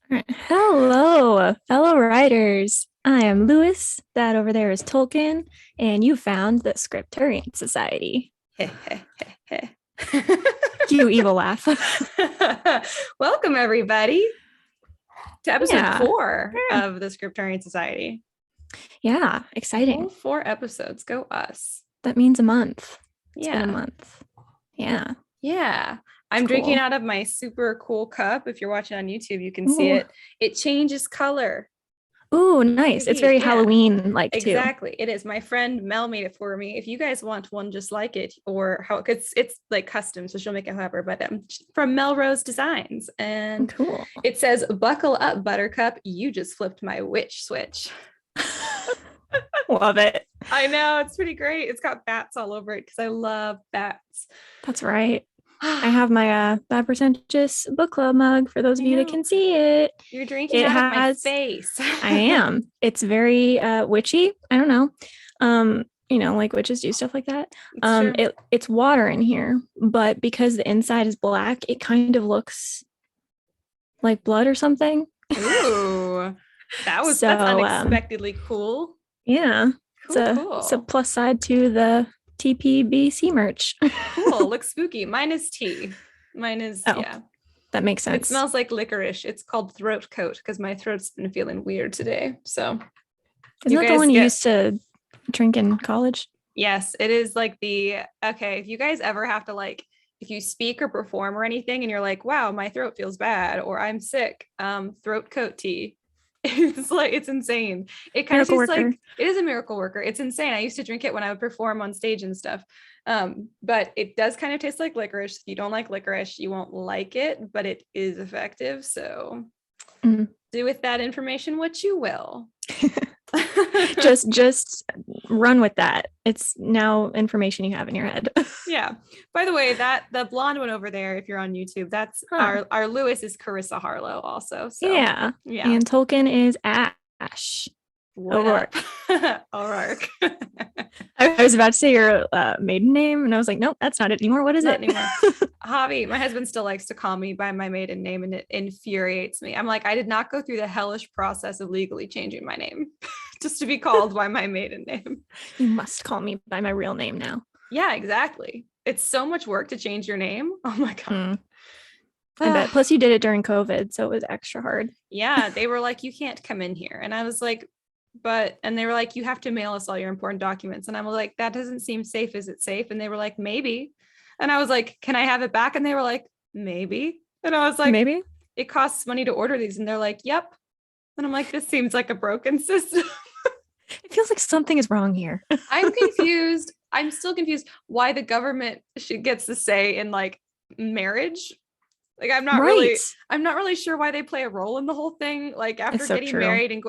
All right. Hello, fellow writers. I am Lewis. That over there is Tolkien, and you found the Scripturient Society. Cue evil laugh. Welcome, everybody, to episode Yeah, 4 of the Scripturient Society. yeah, exciting. Whole 4 episodes. Go us. That means a month. It's been Yeah. a month. Yeah. Yeah. I'm Cool. drinking out of my super cool cup. If you're watching on YouTube, you can see it. It changes color. Ooh, nice. It's very Halloween-like too. Exactly. It is. My friend Mel made it for me. If you guys want one just like it, or how it's like custom, so she'll make it however, but from Melrose Designs. And Cool. It says, "Buckle up, Buttercup. You just flipped my witch switch." Love it. I know, it's pretty great. It's got bats all over it because I love bats. That's right. I have my Bad Pretentious book club mug for those of you that can see it. You're drinking out of my face. I am. It's very witchy. I don't know. Like witches do stuff like that. It's water in here, but because the inside is black, it kind of looks like blood or something. Ooh. That's unexpectedly cool. Yeah. Cool. It's a plus side to the TPBC merch. Cool. Looks spooky. Mine is tea. Yeah. That makes sense. It smells like licorice. It's called throat coat because my throat's been feeling weird today. So isn't that the one you used to drink in college? Yes, it is like if you guys ever have to if you speak or perform or anything and you're like, wow, my throat feels bad or I'm sick, throat coat tea. It's insane. It kind of tastes like it is a miracle worker. It's insane. I used to drink it when I would perform on stage and stuff. But it does kind of taste like licorice. If you don't like licorice, you won't like it, but it is effective. So do with that information what you will. just run with that. It's now information you have in your head. Yeah. By the way, the blonde one over there, if you're on YouTube, that's our Lewis is Karissa Harlow also. So yeah. And Tolkien is Ash. O'Rourke. O'Rourke. I was about to say your maiden name, and I was like, nope, that's not it anymore. What is it? Anymore. Javi, my husband still likes to call me by my maiden name, and it infuriates me. I'm like, I did not go through the hellish process of legally changing my name just to be called by my maiden name. You must call me by my real name now. Yeah, exactly. It's so much work to change your name. Oh my God. I bet. Plus you did it during COVID, so it was extra hard. Yeah, they were like, you can't come in here. And I was like, and they were like, you have to mail us all your important documents. And I was like, that doesn't seem safe. Is it safe? And they were like, maybe. And I was like, can I have it back? And they were like, maybe. And I was like, maybe. It costs money to order these. And they're like, yep. And I'm like, this seems like a broken system. It feels like something is wrong here. I'm confused. I'm still confused why the government gets to say in marriage. I'm not really sure why they play a role in the whole thing. After getting married and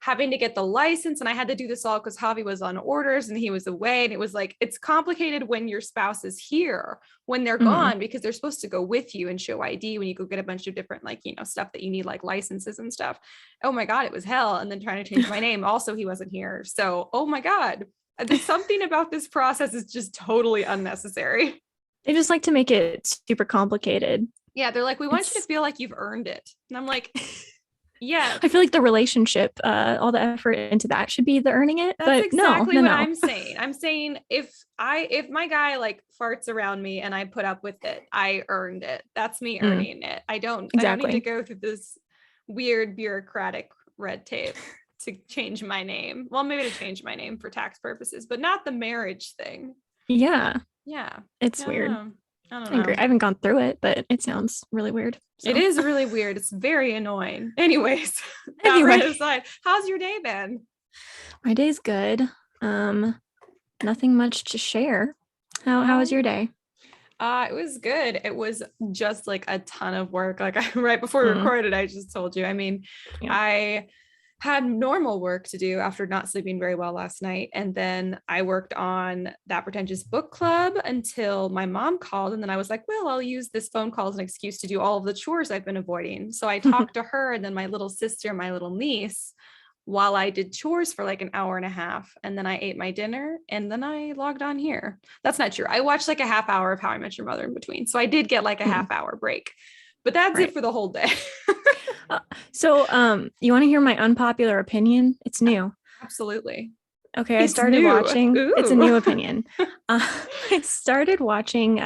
having to get the license, and I had to do this all because Javi was on orders and he was away, and it was it's complicated when your spouse is here when they're gone because they're supposed to go with you and show ID when you go get a bunch of different stuff that you need licenses and stuff. Oh my God, it was hell. And then trying to change my name. Also, he wasn't here. So, oh my God, there's something about this process is just totally unnecessary. They just like to make it super complicated. Yeah, they're like, we want you to feel like you've earned it. And I'm like, yeah. I feel like the relationship, all the effort into that should be the earning it. That's exactly what I'm saying. I'm saying if my guy farts around me and I put up with it, I earned it. That's me earning it. I don't need to go through this weird bureaucratic red tape to change my name. Well, maybe to change my name for tax purposes, but not the marriage thing. Yeah. Yeah. It's weird. I don't know. I haven't gone through it, but it sounds really weird. So. It is really weird. It's very annoying. Anyways, aside, how's your day been? My day's good. Nothing much to share. How was your day? It was good. It was just a ton of work. Right before we recorded, I just told you. I mean, I had normal work to do after not sleeping very well last night. And then I worked on that pretentious book club until my mom called. And then I was like, well, I'll use this phone call as an excuse to do all of the chores I've been avoiding. So I talked to her and then my little sister, my little niece, while I did chores for an hour and a half. And then I ate my dinner and then I logged on here. That's not true. I watched a half hour of How I Met Your Mother in between. So I did get a half hour break. but that's it for the whole day. So you want to hear my unpopular opinion? It's new. Absolutely. Okay, I started watching. Ooh. It's a new opinion. I started watching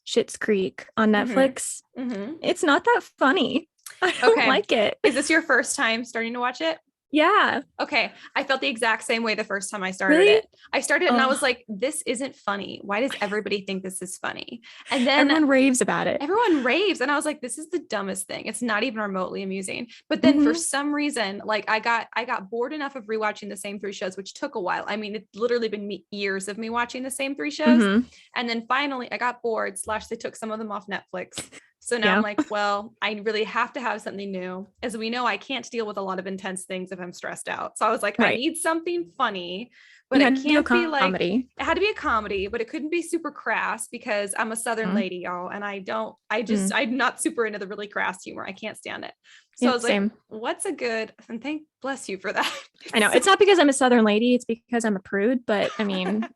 Schitt's Creek on Netflix. It's not that funny. I don't like it. Is this your first time starting to watch it? Yeah. Okay. I felt the exact same way the first time I started it. I started and I was like, this isn't funny. Why does everybody think this is funny? And then everyone raves about it. Everyone raves. And I was like, this is the dumbest thing. It's not even remotely amusing. But then for some reason, like I got bored enough of rewatching the same 3 shows, which took a while. I mean, it's literally been years of me watching the same 3 shows. And then finally I got bored / they took some of them off Netflix. So now I'm like, well, I really have to have something new. As we know, I can't deal with a lot of intense things if I'm stressed out. So I was like, I need something funny, but it can't be like, it had to be a comedy, but it couldn't be super crass because I'm a Southern lady, y'all. And I'm not super into the really crass humor. I can't stand it. So I was like, what's a good, and thank bless you for that. I know it's not because I'm a Southern lady. It's because I'm a prude, but I mean,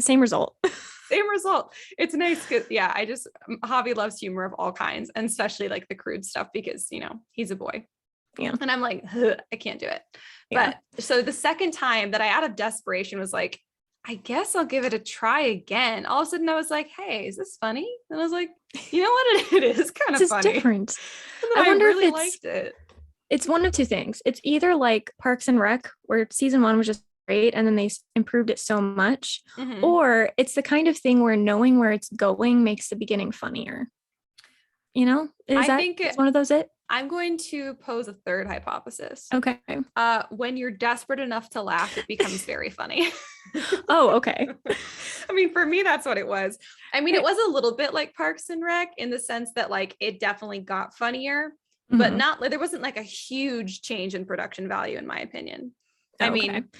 same result. Same result. It's nice because Javi loves humor of all kinds, and especially like the crude stuff because he's a boy. Yeah. And I'm like, I can't do it. Yeah. But so the second time that I out of desperation was like, I guess I'll give it a try again. All of a sudden I was like, hey, is this funny? And I was like, you know what? It is kind of funny. Different. I wonder really if liked it. It's one of two things. It's either like Parks and Rec, where season 1 was just great and then they improved it so much, or it's the kind of thing where knowing where it's going makes the beginning funnier. I think it's one of those. I'm going to pose a third hypothesis. Okay. When you're desperate enough to laugh, it becomes very funny. Oh, okay. I mean, for me, that's what it was. I mean, it was a little bit like Parks and Rec in the sense that like it definitely got funnier, but not like there wasn't like a huge change in production value, in my opinion. I mean,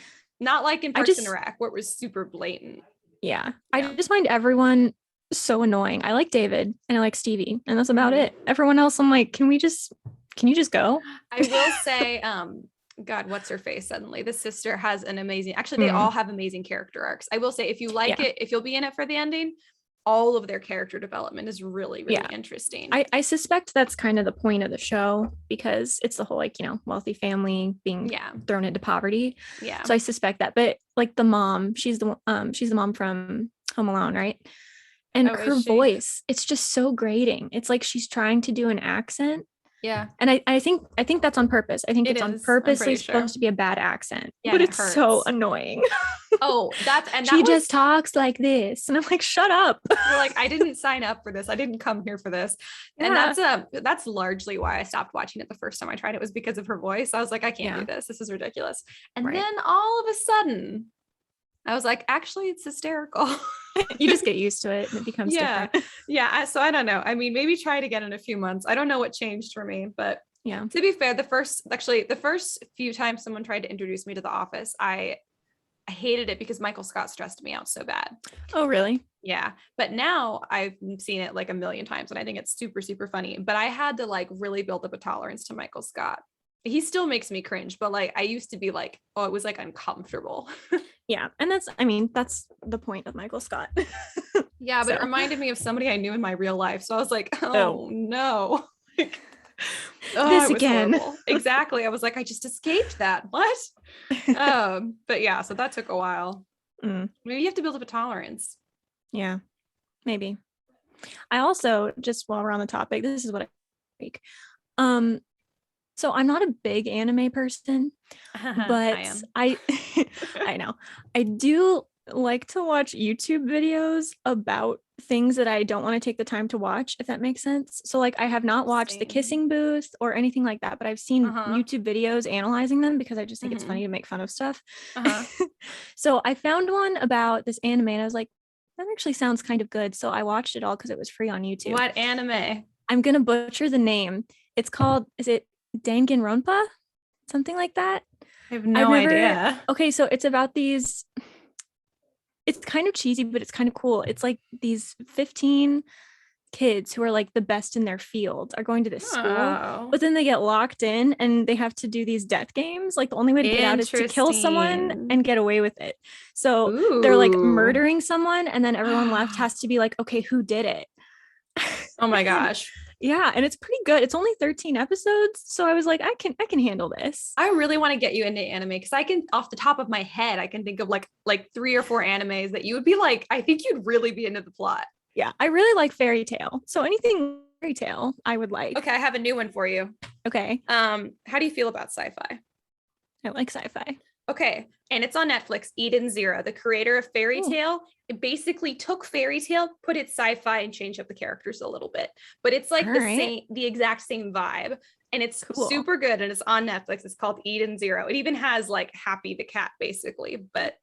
not like in Parks and Rec where it was super blatant. Yeah. I just find everyone so annoying. I like David and I like Stevie, and that's about it. Everyone else, I'm like, can you just go? I will say, God, what's her face? Suddenly the sister has an amazing, actually they all have amazing character arcs. I will say, if you like it, if you'll be in it for the ending, all of their character development is really, really interesting. I suspect that's kind of the point of the show because it's the whole wealthy family being thrown into poverty. Yeah. So I suspect that, but like the mom, she's the mom from Home Alone, right? And her voice, it's just so grating. It's like she's trying to do an accent. Yeah. And I think that's on purpose. I think it's on purposely supposed to be a bad accent, but it's so annoying. Oh, she just talks like this. And I'm like, shut up. You're like, I didn't sign up for this. I didn't come here for this. Yeah. And that's largely why I stopped watching it the first time I tried it, was because of her voice. I was like, I can't do this. This is ridiculous. And then all of a sudden I was like, actually, it's hysterical. You just get used to it and it becomes different. Yeah. So I don't know. I mean, maybe try it again in a few months. I don't know what changed for me, but to be fair, the first few times someone tried to introduce me to The Office, I hated it because Michael Scott stressed me out so bad. Oh, really? Yeah. But now I've seen it like a million times and I think it's super, super funny, but I had to like really build up a tolerance to Michael Scott. He still makes me cringe, but like I used to be like, oh, it was like uncomfortable. Yeah. And that's the point of Michael Scott. Yeah. But it reminded me of somebody I knew in my real life. So I was like, oh no. This again. Horrible. Exactly. I was like, I just escaped that. What? But yeah, so that took a while. Maybe you have to build up a tolerance. Yeah, maybe. I also, just while we're on the topic, this is what I think. So I'm not a big anime person, but I know I do like to watch YouTube videos about things that I don't want to take the time to watch, if that makes sense. So like I have not watched The Kissing Booth or anything like that, but I've seen YouTube videos analyzing them because I just think it's funny to make fun of stuff. So I found one about this anime and I was like, that actually sounds kind of good. So I watched it all because it was free on YouTube. What anime? I'm going to butcher the name. It's called, is it Danganronpa? Something like that? I have no idea. Okay, so it's about these, it's kind of cheesy, but it's kind of cool. It's like these 15 kids who are like the best in their field are going to this school, but then they get locked in and they have to do these death games. Like the only way to get out is to kill someone and get away with it. So they're like murdering someone and then everyone left has to be like, okay, who did it? Oh my gosh. Yeah, and it's pretty good. It's only 13 episodes, so I was like, I can handle this. I really want to get you into anime because I can, off the top of my head, I can think of like 3 or 4 animes that you would be like, I think you'd really be into the plot. Yeah, I really like fairy tale. So anything fairy tale, I would like. Okay, I have a new one for you. Okay. How do you feel about sci-fi? I like sci-fi. Okay, and it's on Netflix. Eden Zero, the creator of Fairy Tale, it basically took Fairy Tale, put it sci-fi, and changed up the characters a little bit. But it's like the exact same vibe, and it's super good. And it's on Netflix. It's called Eden Zero. It even has like Happy the cat, basically. But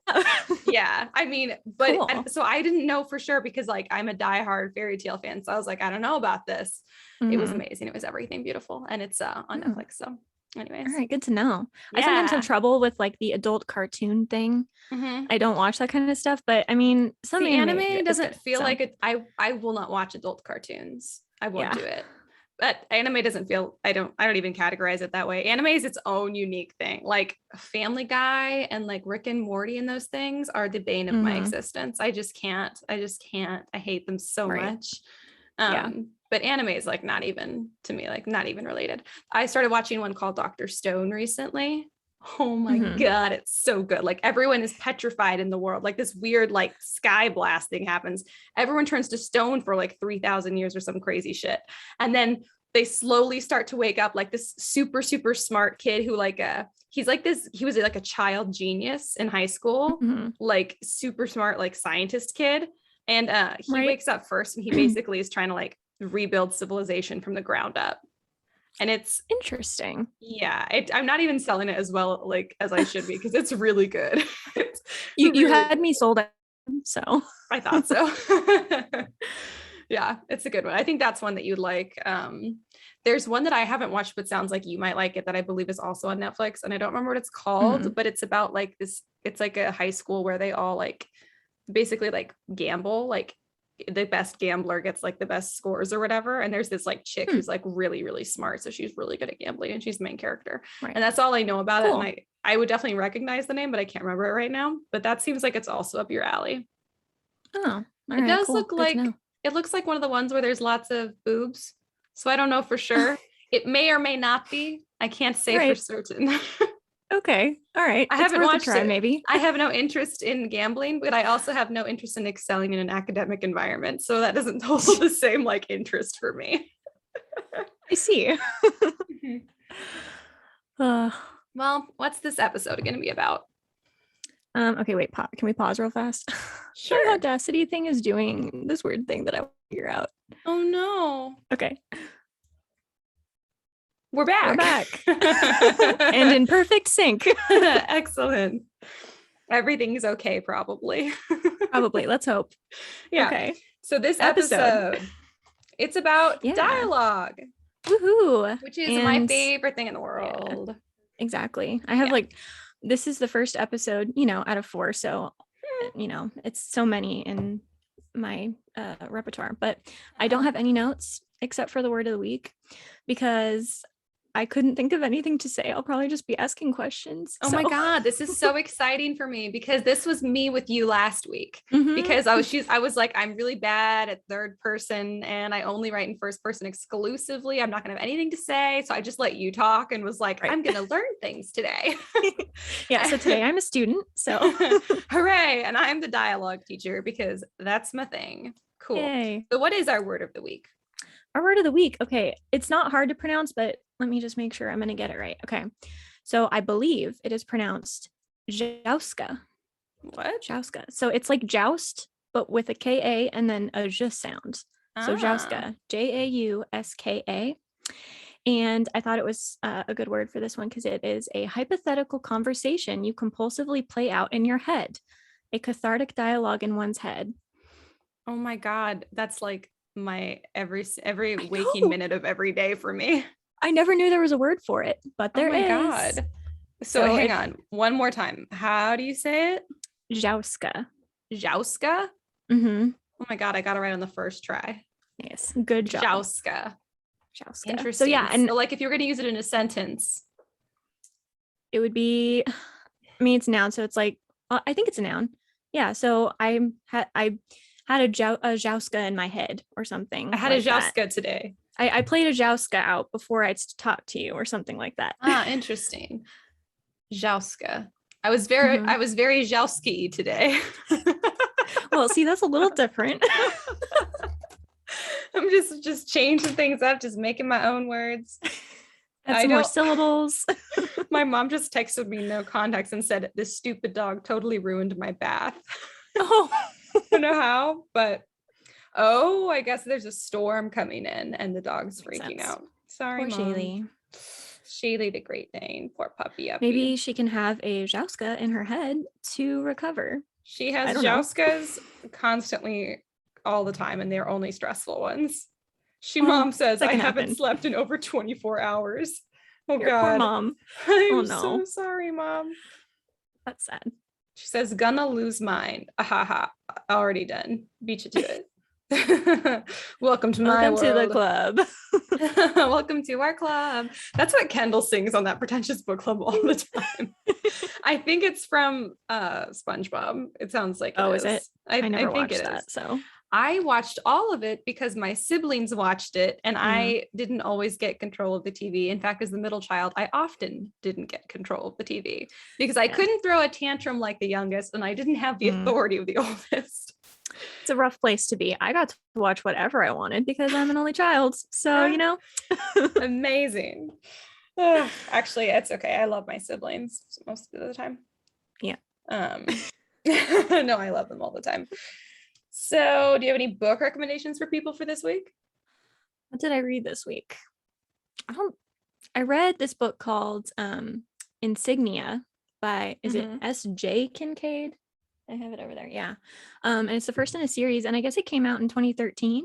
yeah, I mean, but so I didn't know for sure because like I'm a diehard Fairy Tale fan, so I was like, I don't know about this. It was amazing. It was everything beautiful, and it's on Netflix. So. Anyways. All right, good to know. Yeah. I sometimes have trouble with like the adult cartoon thing. I don't watch that kind of stuff, but I mean, some anime doesn't feel like it. I will not watch adult cartoons. I won't do it. But anime doesn't feel, I don't even categorize it that way. Anime is its own unique thing. Like Family Guy and like Rick and Morty and those things are the bane of my existence. I just can't. I hate them so much. But anime is like not even to me, like not even related. I started watching one called Dr. Stone recently. Oh my God, it's so good. Like everyone is petrified in the world. Like this weird like sky blast thing happens. Everyone turns to stone for like 3,000 years or some crazy shit. And then they slowly start to wake up, like this super, super smart kid who like he was like a child genius in high school, like super smart, like scientist kid. And he wakes up first and he basically is trying to like rebuild civilization from the ground up. And it's interesting. Yeah, I'm not even selling it as well like as I should be because it's really good. You had me sold out, so I thought so. Yeah, it's a good one. I think that's one that you'd like. There's one that I haven't watched but sounds like you might like it that I believe is also on Netflix, and I don't remember what it's called, but it's about like this, it's like a high school where they all like basically like gamble, like the best gambler gets like the best scores or whatever, and there's this like chick who's like really, really smart, so she's really good at gambling and she's the main character, and that's all I know about it. And I would definitely recognize the name, but I can't remember it right now. But that seems like it's also up your alley. It does look like it looks like one of the ones where there's lots of boobs, so I don't know for sure. It may or may not be. I can't say for certain. Okay. All right. I haven't watched it. Maybe. I have no interest in gambling, but I also have no interest in excelling in an academic environment. So that doesn't hold the same like interest for me. I see. Well, what's this episode going to be about? Okay, wait. Can we pause real fast? Sure. The Audacity thing is doing this weird thing that I want to figure out. Oh no. Okay. We're back. And in perfect sync. Excellent. Everything's okay, probably. Probably. Let's hope. Yeah. Okay. So this episode it's about dialogue. Woohoo. Which is my favorite thing in the world. Yeah, exactly. I have this is the first episode, out of 4. So, it's so many in my repertoire, but I don't have any notes except for the word of the week because I couldn't think of anything to say. I'll probably just be asking questions. Oh my God, this is so exciting for me because this was me with you last week because I was like, I'm really bad at third person and I only write in first person exclusively. I'm not going to have anything to say. So I just let you talk and was like, I'm going to learn things today. Yeah. So today I'm a student. So hooray. And I'm the dialogue teacher because that's my thing. Cool. Yay. So what is our word of the week? Our word of the week. Okay. It's not hard to pronounce, but let me just make sure I'm going to get it right. Okay. So I believe it is pronounced Jouska. What? Jouska. So it's like joust, but with a K-A and then a J sound. So Jouska, Jauska. And I thought it was a good word for this one because it is a hypothetical conversation you compulsively play out in your head, a cathartic dialogue in one's head. Oh my God. That's like my every waking minute of every day for me. I never knew there was a word for it, but there is. Oh my God. So hang on one more time. How do you say it? Jouska. Jouska? Mm-hmm. Oh my God, I got it right on the first try. Yes, good job. Jouska. Interesting. So yeah, and so, like if you're going to use it in a sentence, it would be. I mean, it's a noun, so it's like I think it's a noun. Yeah. So I had a Jouska in my head or something. I had a Jouska today. I played a Jouska out before I talked to you or something like that. Interesting. Jouska. I was very Jousky today. Well, see, that's a little different. I'm just changing things up, just making my own words. Add some more syllables. My mom just texted me no context and said, "This stupid dog totally ruined my bath." Oh, I don't know how, but I guess there's a storm coming in and the dog's freaking out. Sorry, poor Mom. Shaylee. Shaylee the Great Dane, poor puppy. Maybe she can have a Jouska in her head to recover. She has Jouskas constantly all the time, and they're only stressful ones. Mom says, I haven't slept in over 24 hours. Oh, God. Poor Mom. I'm so sorry, Mom. That's sad. She says, gonna lose mine. Ahaha. Already done. Beat you to it. Welcome to my world. Welcome to the club. Welcome to our club. That's what Kendall sings on that pretentious book club all the time. I think it's from SpongeBob. It sounds like is it? I never watched that. So I watched all of it because my siblings watched it, and I didn't always get control of the TV. In fact, as the middle child, I often didn't get control of the TV because I couldn't throw a tantrum like the youngest, and I didn't have the authority of the oldest. It's a rough place to be. I got to watch whatever I wanted because I'm an only child. So, Amazing. Actually, it's okay. I love my siblings most of the time. Yeah. No, I love them all the time. So, do you have any book recommendations for people for this week? What did I read this week? I read this book called Insignia by, is it S.J. Kincaid? I have it over there. Yeah. And it's the first in a series. And I guess it came out in 2013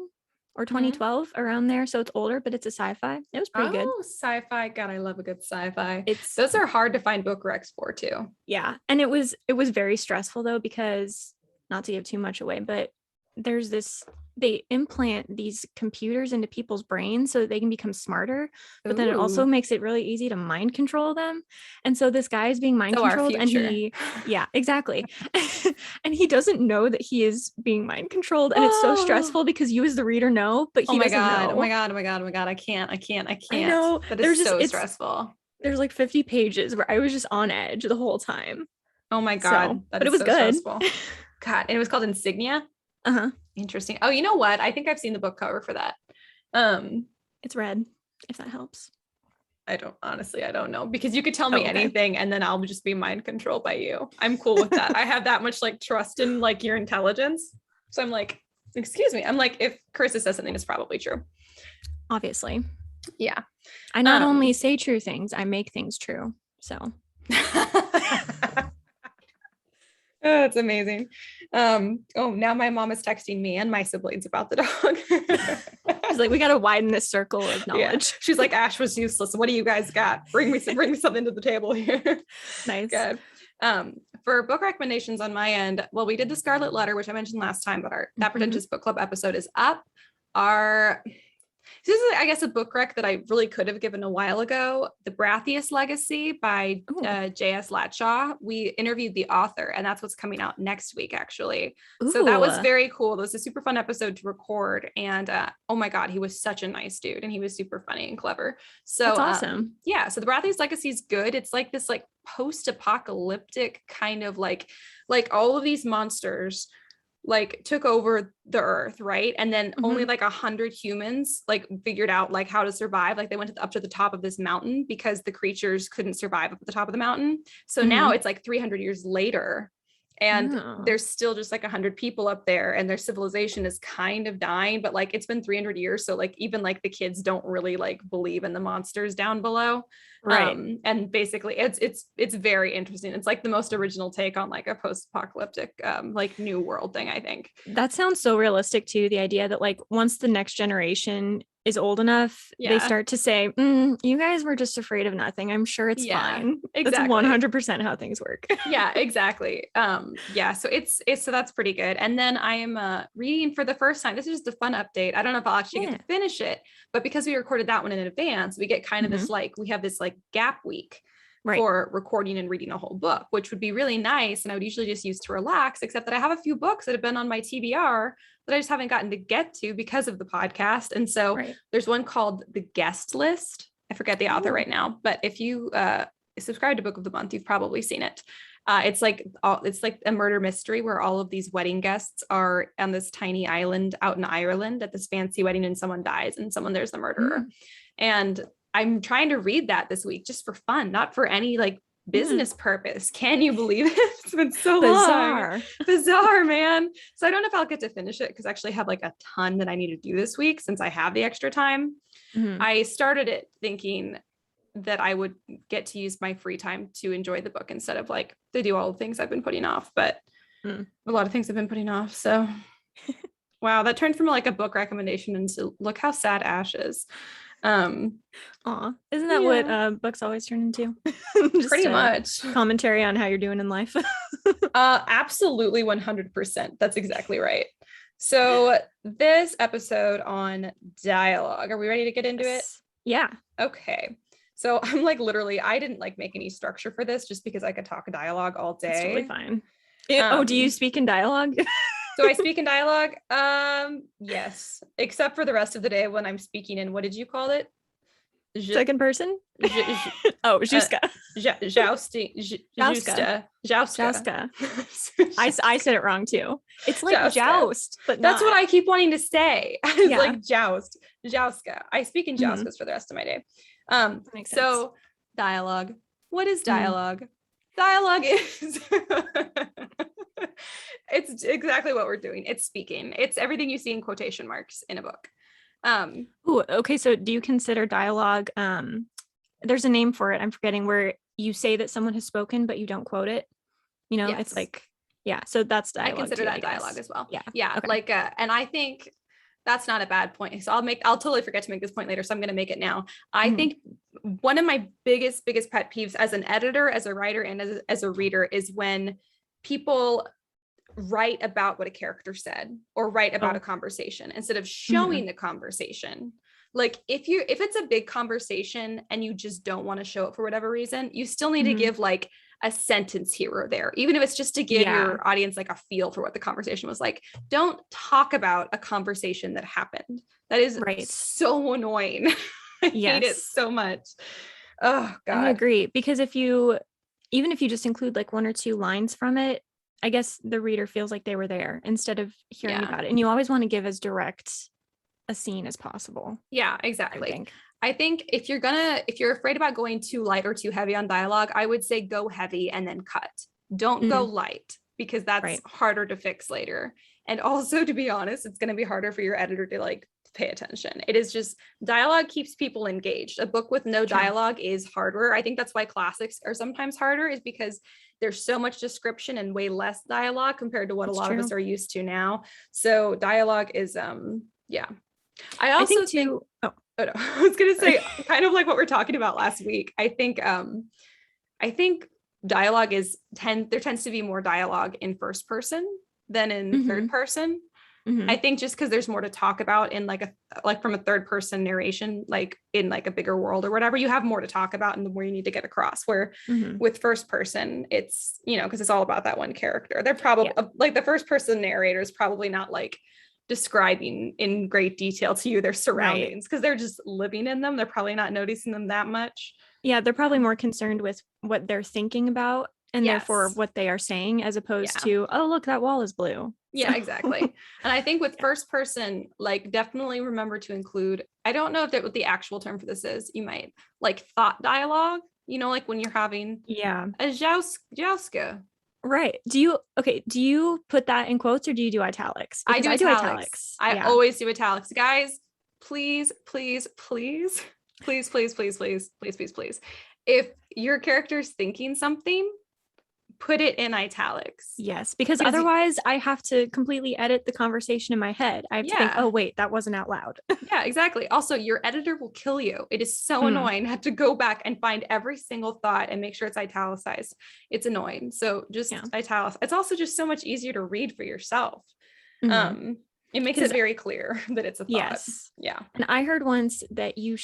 or 2012 around there. So it's older, but it's a sci-fi. It was pretty good. Oh, sci-fi. God, I love a good sci-fi. Those are hard to find book recs for too. Yeah. And it was very stressful though, because not to give too much away, but they implant these computers into people's brains so that they can become smarter, but then it also makes it really easy to mind control them. And so this guy is being mind controlled, and exactly. And he doesn't know that he is being mind controlled, and it's so stressful because you as the reader know, but he doesn't know. Oh my god, I can't. I know. That is so stressful. There's like 50 pages where I was just on edge the whole time. Oh my god. But it was good. Stressful. God, and it was called Insignia. Interesting. Oh, you know what? I think I've seen the book cover for that. It's red, if that helps. I don't know, because you could tell me anything and then I'll just be mind controlled by you. I'm cool with that. I have that much like trust in like your intelligence. So I'm like, excuse me. I'm like, if Karissa says something, it's probably true. Obviously. Yeah. I not only say true things, I make things true. So oh, it's amazing. Now my mom is texting me and my siblings about the dog. She's like, we got to widen this circle of knowledge. Yeah. She's like, Ash was useless. What do you guys got? Bring me something to the table here. Nice. Good. For book recommendations on my end, well, we did the Scarlet Letter, which I mentioned last time, but that pretentious book club episode is up. This is, I guess, a book rec that I really could have given a while ago. The Brathius Legacy by J.S. Latshaw. We interviewed the author, and that's what's coming out next week, actually. Ooh. So that was very cool. It was a super fun episode to record. And oh my God, he was such a nice dude, and he was super funny and clever. So that's awesome. Yeah. So the Brathius Legacy is good. It's like this like post-apocalyptic kind of like all of these monsters like took over the earth, right? And then only like 100 humans like figured out like how to survive. Like they went up to the top of this mountain because the creatures couldn't survive up at the top of the mountain. So now it's like 300 years later, and there's still just like 100 people up there, and their civilization is kind of dying, but like it's been 300 years. So like even like the kids don't really like believe in the monsters down below. Right. And basically it's very interesting. It's like the most original take on like a post-apocalyptic like new world thing, I think. That sounds so realistic too. The idea that like once the next generation is old enough, they start to say, you guys were just afraid of nothing. I'm sure it's fine. Exactly. That's 100% how things work. Yeah, exactly. So that's pretty good. And then I am reading for the first time. This is just a fun update. I don't know if I'll actually get to finish it, but because we recorded that one in advance, we get kind of this like, we have this like gap week for recording and reading a whole book, which would be really nice. And I would usually just use to relax, except that I have a few books that have been on my TBR that I just haven't gotten to get to because of the podcast. And so there's one called The Guest List. I forget the author right now, but if you subscribe to Book of the Month, you've probably seen it. It's like a murder mystery where all of these wedding guests are on this tiny island out in Ireland at this fancy wedding, and someone dies and there's the murderer. And I'm trying to read that this week just for fun, not for any like business purpose. Can you believe it? It's been so bizarre, man. So I don't know if I'll get to finish it because I actually have like a ton that I need to do this week since I have the extra time. I started it thinking that I would get to use my free time to enjoy the book instead of like to do all the things I've been putting off, but a lot of things I've been putting off. So wow, that turned from like a book recommendation into look how sad Ash is. Isn't that what books always turn into? Pretty much commentary on how you're doing in life. Absolutely 100%. That's exactly right. So this episode on dialogue, are we ready to get into it? Yeah. Okay. So I'm like, literally, I didn't like make any structure for this just because I could talk dialogue all day. That's totally fine. Do you speak in dialogue? Do I speak in dialogue? Yes, except for the rest of the day when I'm speaking in, what did you call it? Second person? Jouska. Jousting. Jouska. I said it wrong too. It's like joust, but that's what I keep wanting to say. It's like joust. Jouska. I speak in jouskas for the rest of my day. So dialogue. What is dialogue? Dialogue is it's exactly what we're doing. It's speaking. It's everything you see in quotation marks in a book. Okay. So do you consider dialogue? There's a name for it. I'm forgetting, where you say that someone has spoken, but you don't quote it. You know, it's like, so that's dialogue. I consider that dialogue as well. Yeah. Okay. Like, and I think that's not a bad point. So I'll totally forget to make this point later. So I'm going to make it now. I think one of my biggest pet peeves as an editor, as a writer, and as a reader is when people write about what a character said or write about a conversation instead of showing the conversation. Like if it's a big conversation and you just don't want to show it for whatever reason, you still need to give like a sentence here or there, even if it's just to give your audience like a feel for what the conversation was like. Don't talk about a conversation that happened. That is so annoying. I hate it so much. Oh God. I agree, because even if you just include like one or two lines from it, I guess the reader feels like they were there instead of hearing about it. And you always want to give as direct a scene as possible. Yeah, exactly. I think if you're afraid about going too light or too heavy on dialogue, I would say go heavy and then cut. Don't go light, because that's harder to fix later. And also, to be honest, it's going to be harder for your editor to like pay attention. It is just, dialogue keeps people engaged. A book with no dialogue is harder. I think that's why classics are sometimes harder, is because there's so much description and way less dialogue compared to what a lot of us are used to now. So dialogue is I also think I was gonna say kind of like what we're talking about last week. I think dialogue there tends to be more dialogue in first person than in third person. I think just because there's more to talk about in like from a third person narration, like in like a bigger world or whatever, you have more to talk about and the more you need to get across. Where with first person, it's, because it's all about that one character. They're probably like the first person narrator is probably not like describing in great detail to you their surroundings, because they're just living in them. They're probably not noticing them that much. Yeah, they're probably more concerned with what they're thinking about and therefore what they are saying, as opposed to, oh, look, that wall is blue. Yeah, exactly. And I think with first person, like definitely remember to include, I don't know what the actual term for this is. You might like thought dialogue, like when you're having a jouska. Right. Do you put that in quotes or do you do italics? Because I do italics. I always do italics. Guys, please, please, please, please, please, please, please, please, please, please. If your character's thinking something, put it in italics. Yes, because otherwise I have to completely edit the conversation in my head. I have to think, oh wait, that wasn't out loud. Yeah, exactly. Also, your editor will kill you. It is so annoying. I have to go back and find every single thought and make sure it's italicized. It's annoying. So just italicize. It's also just so much easier to read for yourself. It makes it very clear that it's a thought. Yes. Yeah. And I heard once that you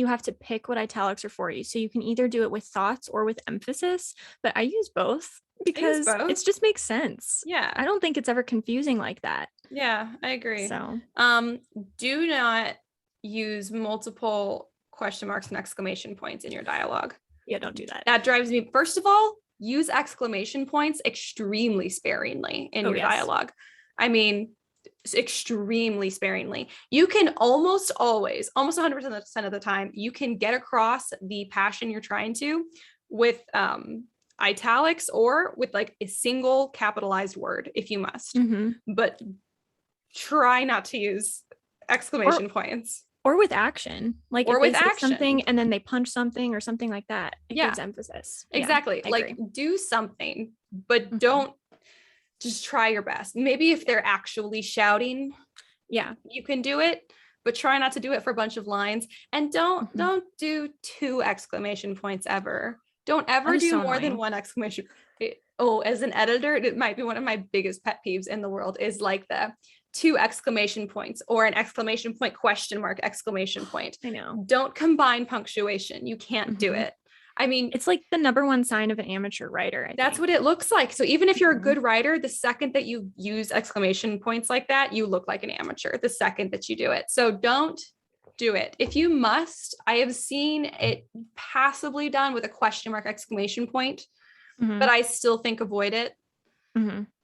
have to pick what italics are for you. So you can either do it with thoughts or with emphasis, but I use both because it just makes sense. Yeah. I don't think it's ever confusing like that. Yeah, I agree. So, do not use multiple question marks and exclamation points in your dialogue. Yeah, don't do that. That drives me. First of all, use exclamation points extremely sparingly in your dialogue. I mean, extremely sparingly. You can almost 100% of the time, you can get across the passion you're trying to with italics or with like a single capitalized word if you must. But try not to use exclamation points. Or with action, like or if with they say action. something and then they punch something or something like that. It gives emphasis. Exactly. Like do something, but don't just try your best. Maybe if they're actually shouting, you can do it, but try not to do it for a bunch of lines. And don't do 2 exclamation points ever. Don't ever do more than 1 exclamation. As an editor, it might be one of my biggest pet peeves in the world is like the 2 exclamation points or an exclamation point question mark exclamation point. I know. Don't combine punctuation. You can't do it. I mean, it's like the number 1 sign of an amateur writer. That's what it looks like. So even if you're a good writer, the second that you use exclamation points like that, you look like an amateur the second that you do it. So don't do it. If you must, I have seen it passably done with a question mark exclamation point, but I still think avoid it.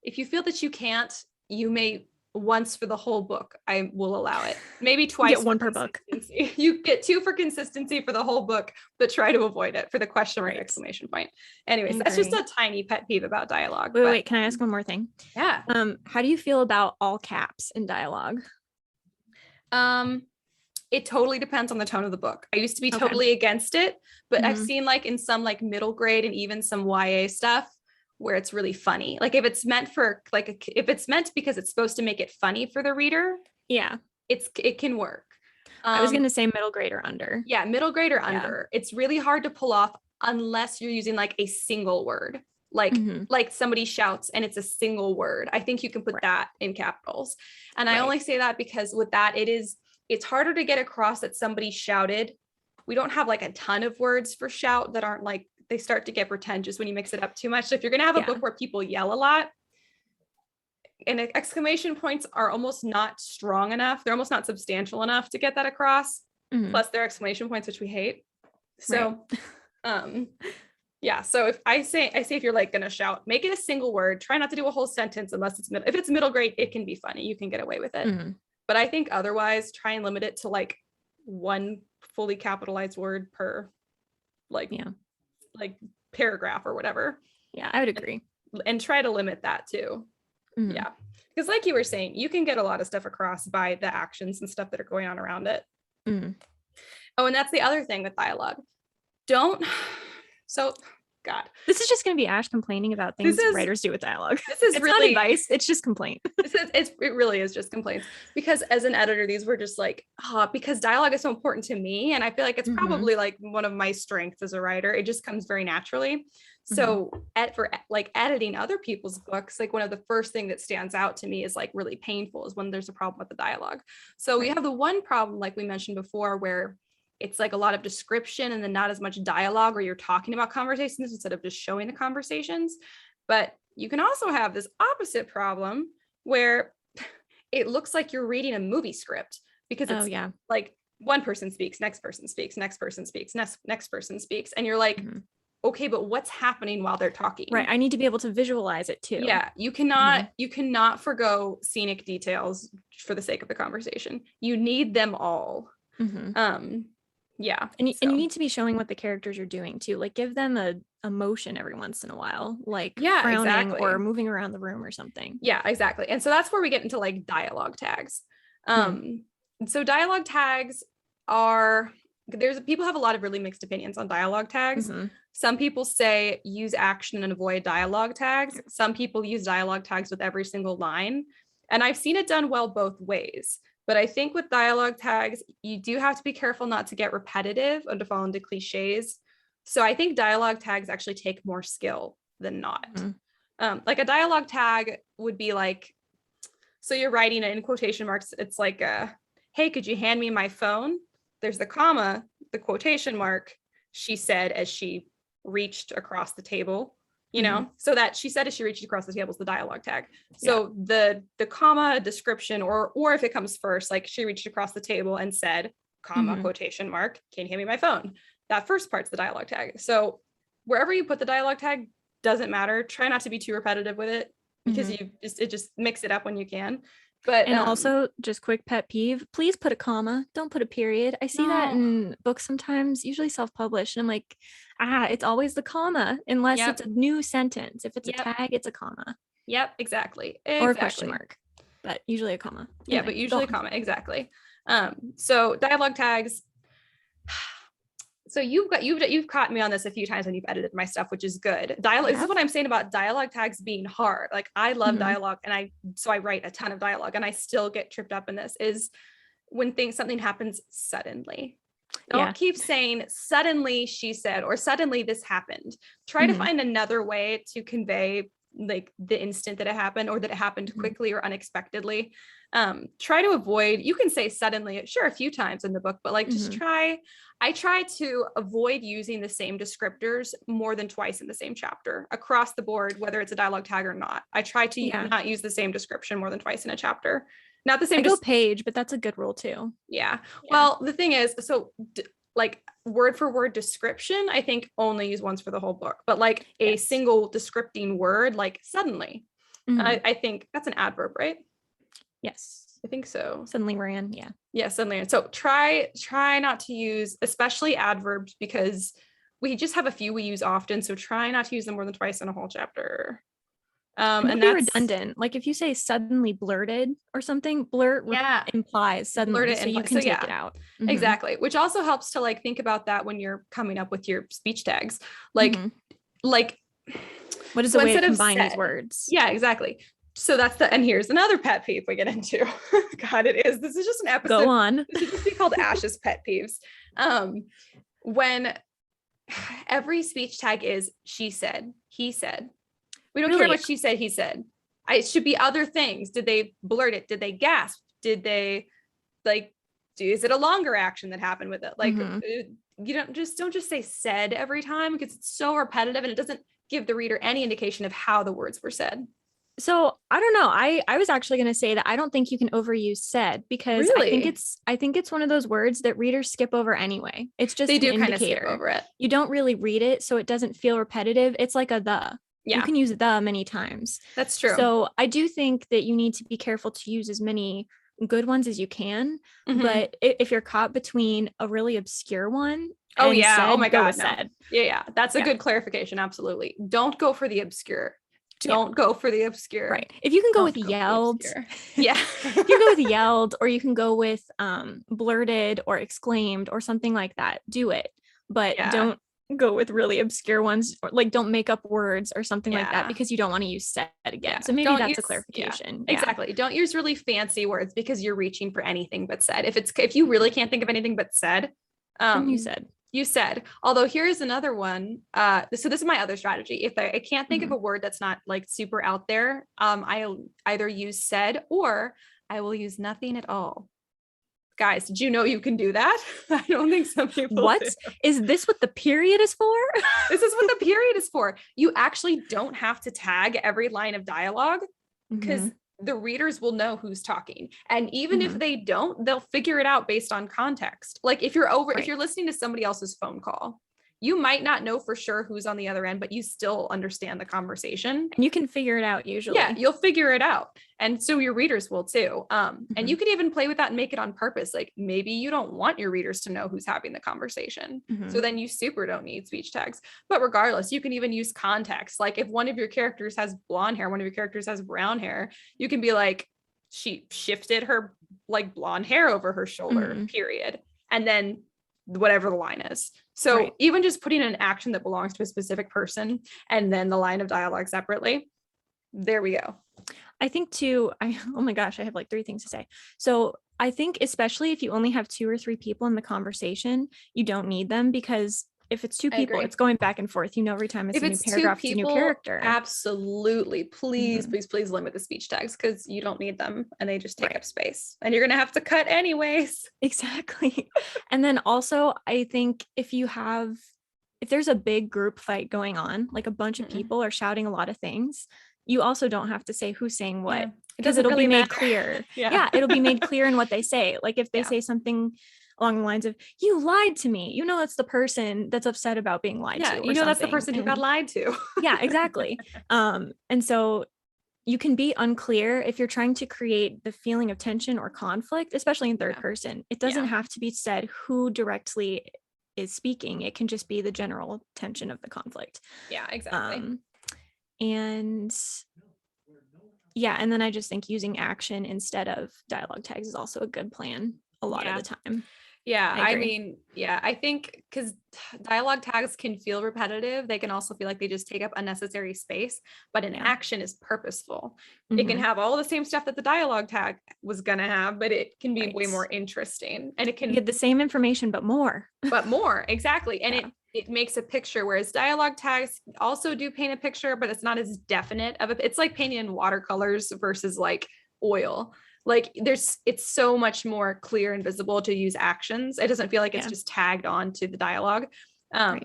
If you feel that you can't, you may once for the whole book. I will allow it. Maybe twice. You get 1 per book. You get 2 for consistency for the whole book, but try to avoid it for the question mark exclamation point. Anyways, that's just a tiny pet peeve about dialogue. Wait, can I ask one more thing? Yeah. How do you feel about all caps in dialogue? It totally depends on the tone of the book. I used to be totally against it, but I've seen like in some like middle grade and even some YA stuff where it's really funny. Like if it's meant for if it's meant because it's supposed to make it funny for the reader, it can work. I was going to say middle grade or under. Yeah, middle grade or under. It's really hard to pull off unless you're using like a single word. Like somebody shouts and it's a single word. I think you can put that in capitals. And I only say that because with that it's harder to get across that somebody shouted. We don't have like a ton of words for shout that aren't like, they start to get pretentious when you mix it up too much. So if you're going to have a book where people yell a lot, and exclamation points are almost not strong enough, they're almost not substantial enough to get that across. Plus they're exclamation points, which we hate. So so if I say if you're like going to shout, make it a single word, try not to do a whole sentence unless it's if it's middle grade, it can be funny, you can get away with it. But I think otherwise try and limit it to like 1 fully capitalized word per like paragraph or whatever. Yeah, I would agree. And try to limit that too. Yeah. Because like you were saying, you can get a lot of stuff across by the actions and stuff that are going on around it. Oh, and that's the other thing with dialogue. God. This is just going to be Ash complaining about things writers do with dialogue. It's really not advice. It's just complaint. It really is just complaints. Because as an editor, these were just like, because dialogue is so important to me. And I feel like it's probably like one of my strengths as a writer. It just comes very naturally. So for like editing other people's books, like one of the first thing that stands out to me is like really painful is when there's a problem with the dialogue. So we have the one problem, like we mentioned before, where it's like a lot of description and then not as much dialogue, or you're talking about conversations instead of just showing the conversations. But you can also have this opposite problem where it looks like you're reading a movie script because it's like one person speaks, next person speaks, next person speaks, next person speaks. And you're like, okay, but what's happening while they're talking? Right. I need to be able to visualize it too. Yeah. You cannot forgo scenic details for the sake of the conversation. You need them all. Yeah. And you need to be showing what the characters are doing too. Like give them a emotion every once in a while, like frowning or moving around the room or something. Yeah, exactly. And so that's where we get into like dialogue tags. So dialogue tags people have a lot of really mixed opinions on dialogue tags. Some people say use action and avoid dialogue tags. Some people use dialogue tags with every single line. And I've seen it done well both ways. But I think with dialogue tags, you do have to be careful not to get repetitive or to fall into cliches. So I think dialogue tags actually take more skill than not. Like a dialogue tag would be like, So you're writing it in quotation marks. It's like, hey, could you hand me my phone? There's the comma, the quotation mark, she said as she reached across the table, you know, so that she said as she reached across the table is the dialogue tag. So the comma description, or if it comes first, like she reached across the table and said, comma, quotation mark, can you hand me my phone? That first part's the dialogue tag. So wherever you put the dialogue tag doesn't matter. Try not to be too repetitive with it, because it just mix it up when you can. But and also, just quick pet peeve, please put a comma, don't put a period. I see that in books sometimes, usually self-published, and I'm like, it's always the comma, unless it's a new sentence. If it's a tag, it's a comma. Yep, exactly. Or a question mark, but usually a comma. Yeah, but usually a comma, exactly. So dialogue tags. So you've caught me on this a few times when you've edited my stuff, which is good. This is what I'm saying about dialogue tags being hard. Like, I love dialogue, and I write a ton of dialogue, and I still get tripped up in this, is when something happens suddenly. Don't keep saying suddenly she said, or suddenly this happened. Try to find another way to convey like the instant that it happened, or that it happened quickly or unexpectedly. Try to avoid, you can say suddenly, sure, a few times in the book, but like I try to avoid using the same descriptors more than twice in the same chapter across the board, whether it's a dialogue tag or not. I try to not use the same description more than twice in a chapter. Not the same. I go page, but that's a good rule too. Yeah. Well, the thing is, so like word for word description, I think only use once for the whole book, but like a single descripting word, like suddenly, I think that's an adverb, right? Yes. I think so. Suddenly ran. Yeah, suddenly ran. So try not to use, especially adverbs, because we just have a few we use often. So try not to use them more than twice in a whole chapter. And that's redundant. Like if you say suddenly blurted or something, blurt implies suddenly, so you can take it out. Exactly. Which also helps to like think about that when you're coming up with your speech tags. Like what is the way to combine these words? Yeah, exactly. So and here's another pet peeve we get into. God, this is just an episode. Go on. This should just be called Ash's Pet Peeves. When every speech tag is she said, he said. We don't care what she said, he said. It should be other things. Did they blurt it? Did they gasp? Did they is it a longer action that happened with it? Like, you don't just say said every time, because it's so repetitive and it doesn't give the reader any indication of how the words were said. So I don't know. I was actually going to say that I don't think you can overuse said, because I think it's one of those words that readers skip over anyway. It's just they do an kind of indicator. skip over it. You don't really read it, so it doesn't feel repetitive. It's like a the. Yeah. You can use the many times. That's true. So I do think that you need to be careful to use as many good ones as you can. But if you're caught between a really obscure one, oh my God, said. Yeah. That's a good clarification. Absolutely. Don't go for the obscure. Don't go for the obscure. Right. If you can go with yelled, you can go with yelled, or you can go with blurted or exclaimed or something like that. Do it, but don't go with really obscure ones, or like don't make up words or something like that, because you don't want to use said again. So maybe that's a clarification. Exactly. Don't use really fancy words, because you're reaching for anything but said. If you really can't think of anything but said, you said. Although here's another one. So this is my other strategy. If I can't think of a word that's not like super out there, I'll either use said, or I will use nothing at all. Guys, did you know you can do that? I don't think some people do. Is this what the period is for? This is what the period is for. You actually don't have to tag every line of dialogue, because the readers will know who's talking. And even if they don't, they'll figure it out based on context. Like if you're if you're listening to somebody else's phone call, you might not know for sure who's on the other end, but you still understand the conversation. And you can figure it out usually. Yeah, you'll figure it out. And so your readers will too. And you can even play with that and make it on purpose. Like maybe you don't want your readers to know who's having the conversation. So then you super don't need speech tags. But regardless, you can even use context. Like if one of your characters has blonde hair, one of your characters has brown hair, you can be like, she shifted her like blonde hair over her shoulder, period. And then whatever the line is. So even just putting an action that belongs to a specific person and then the line of dialogue separately, there we go. I think too, oh my gosh, I have like 3 things to say. So I think especially if you only have 2 or 3 people in the conversation, you don't need them, because if it's two people, it's going back and forth. Every time it's a new paragraph, it's a new character. Absolutely. Please limit the speech tags, because you don't need them and they just take up space and you're going to have to cut anyways. Exactly. And then also, I think if there's a big group fight going on, like a bunch of people are shouting a lot of things, you also don't have to say who's saying what, because it'll be made clear. It'll be made clear in what they say. Like if they say something along the lines of, you lied to me, that's the person that's upset about being lied to. That's the person who got lied to. Yeah, exactly. And so you can be unclear if you're trying to create the feeling of tension or conflict, especially in third person. It doesn't have to be said who directly is speaking. It can just be the general tension of the conflict. Yeah, exactly. And then I just think using action instead of dialogue tags is also a good plan a lot of the time. Yeah, I think because dialogue tags can feel repetitive. They can also feel like they just take up unnecessary space, but an action is purposeful. It can have all the same stuff that the dialogue tag was going to have, but it can be way more interesting, and it can get the same information, but more. Exactly. And it makes a picture, whereas dialogue tags also do paint a picture, but it's not as definite of it's like painting in watercolors versus like oil. Like it's so much more clear and visible to use actions. It doesn't feel like it's just tagged on to the dialogue. I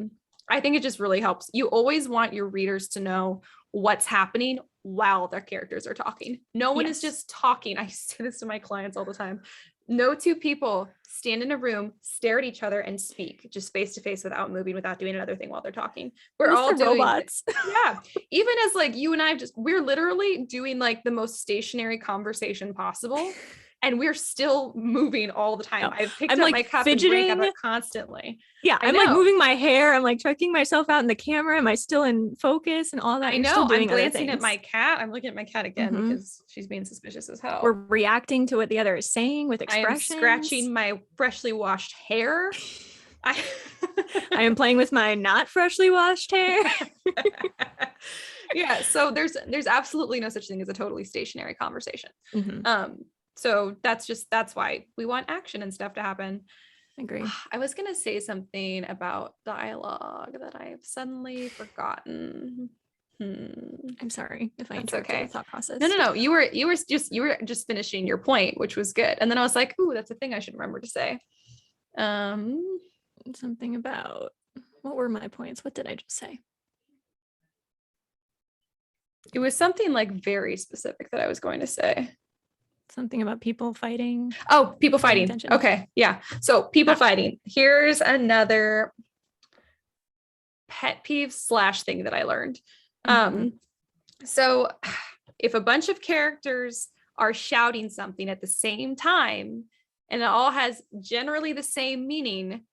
think it just really helps. You always want your readers to know what's happening while their characters are talking. No one is just talking. I say this to my clients all the time. No two people stand in a room, stare at each other, and speak just face to face without moving, without doing another thing while they're talking. We're all doing robots. Even as like you and I we're literally doing like the most stationary conversation possible. And we're still moving all the time. I've picked up like my cup fidgeting. And break up constantly. Yeah, I'm like moving my hair. I'm like checking myself out in the camera. Am I still in focus and all that? I know. I'm glancing at my cat. I'm looking at my cat again because she's being suspicious as hell. We're reacting to what the other is saying with expressions. I am scratching my freshly washed hair. I am playing with my not freshly washed hair. So there's absolutely no such thing as a totally stationary conversation. So that's why we want action and stuff to happen. I agree. I was going to say something about dialogue that I've suddenly forgotten. I'm sorry if I interrupted the thought process. No. You were just finishing your point, which was good. And then I was like, ooh, that's a thing I should remember to say. Something about, what were my points? What did I just say? It was something like very specific that I was going to say. Something about people fighting. Oh, people fighting. Okay. Yeah. So people fighting. Here's another pet peeve / thing that I learned. So if a bunch of characters are shouting something at the same time and it all has generally the same meaning,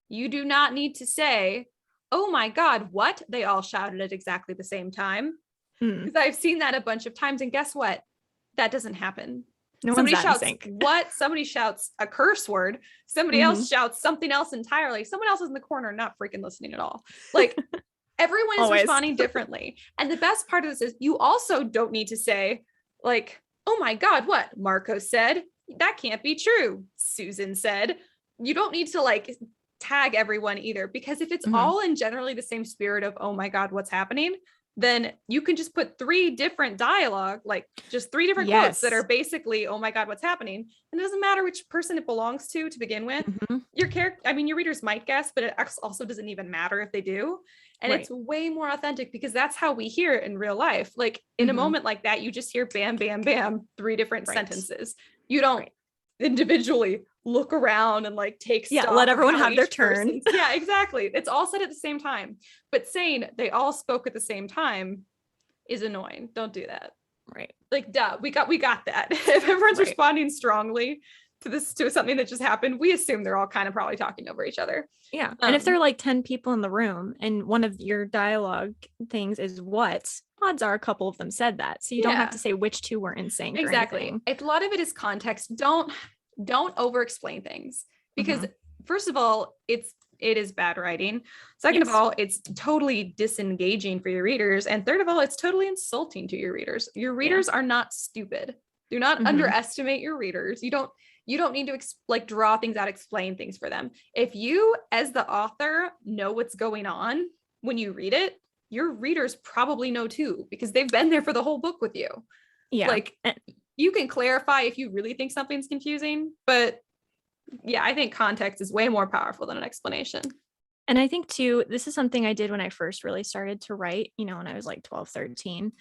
you do not need to say, oh my God, what? They all shouted at exactly the same time. Because I've seen that a bunch of times. And guess what? That doesn't happen. Somebody shouts what? Somebody shouts a curse word. Somebody else shouts something else entirely. Someone else is in the corner not freaking listening at all. Like everyone is responding differently. And the best part of this is you also don't need to say like, oh my God, what? Marco said, that can't be true. Susan said. You don't need to like tag everyone either, because if it's all in generally the same spirit of, oh my God, what's happening? Then you can just put 3 different dialogue, like just 3 different quotes that are basically, oh my God, what's happening? And it doesn't matter which person it belongs to begin with. Your your readers might guess, but it also doesn't even matter if they do. And it's way more authentic because that's how we hear it in real life. Like in a moment like that, you just hear bam, bam, bam, 3 different sentences. You don't individually look around and like take stock. Let everyone have their turn. Yeah, exactly. It's all said at the same time, but saying they all spoke at the same time is annoying. Don't do that. Right. Like, duh, we got that. If everyone's responding strongly to something that just happened, we assume they're all kind of probably talking over each other. Yeah. And if there are like 10 people in the room and one of your dialogue things is what, odds are a couple of them said that. So you don't have to say which 2 were in sync. Exactly. A lot of it is context. Don't over explain things, because first of all, it is bad writing. Second of all, it's totally disengaging for your readers. And third of all, it's totally insulting to your readers. Your readers are not stupid. Do not underestimate your readers. You don't need to like draw things out, explain things for them. If you, as the author, know what's going on when you read it, your readers probably know too, because they've been there for the whole book with you. Yeah. Like, you can clarify if you really think something's confusing, but yeah, I think context is way more powerful than an explanation. And I think too, this is something I did when I first really started to write, you know, when I was like 12, 13.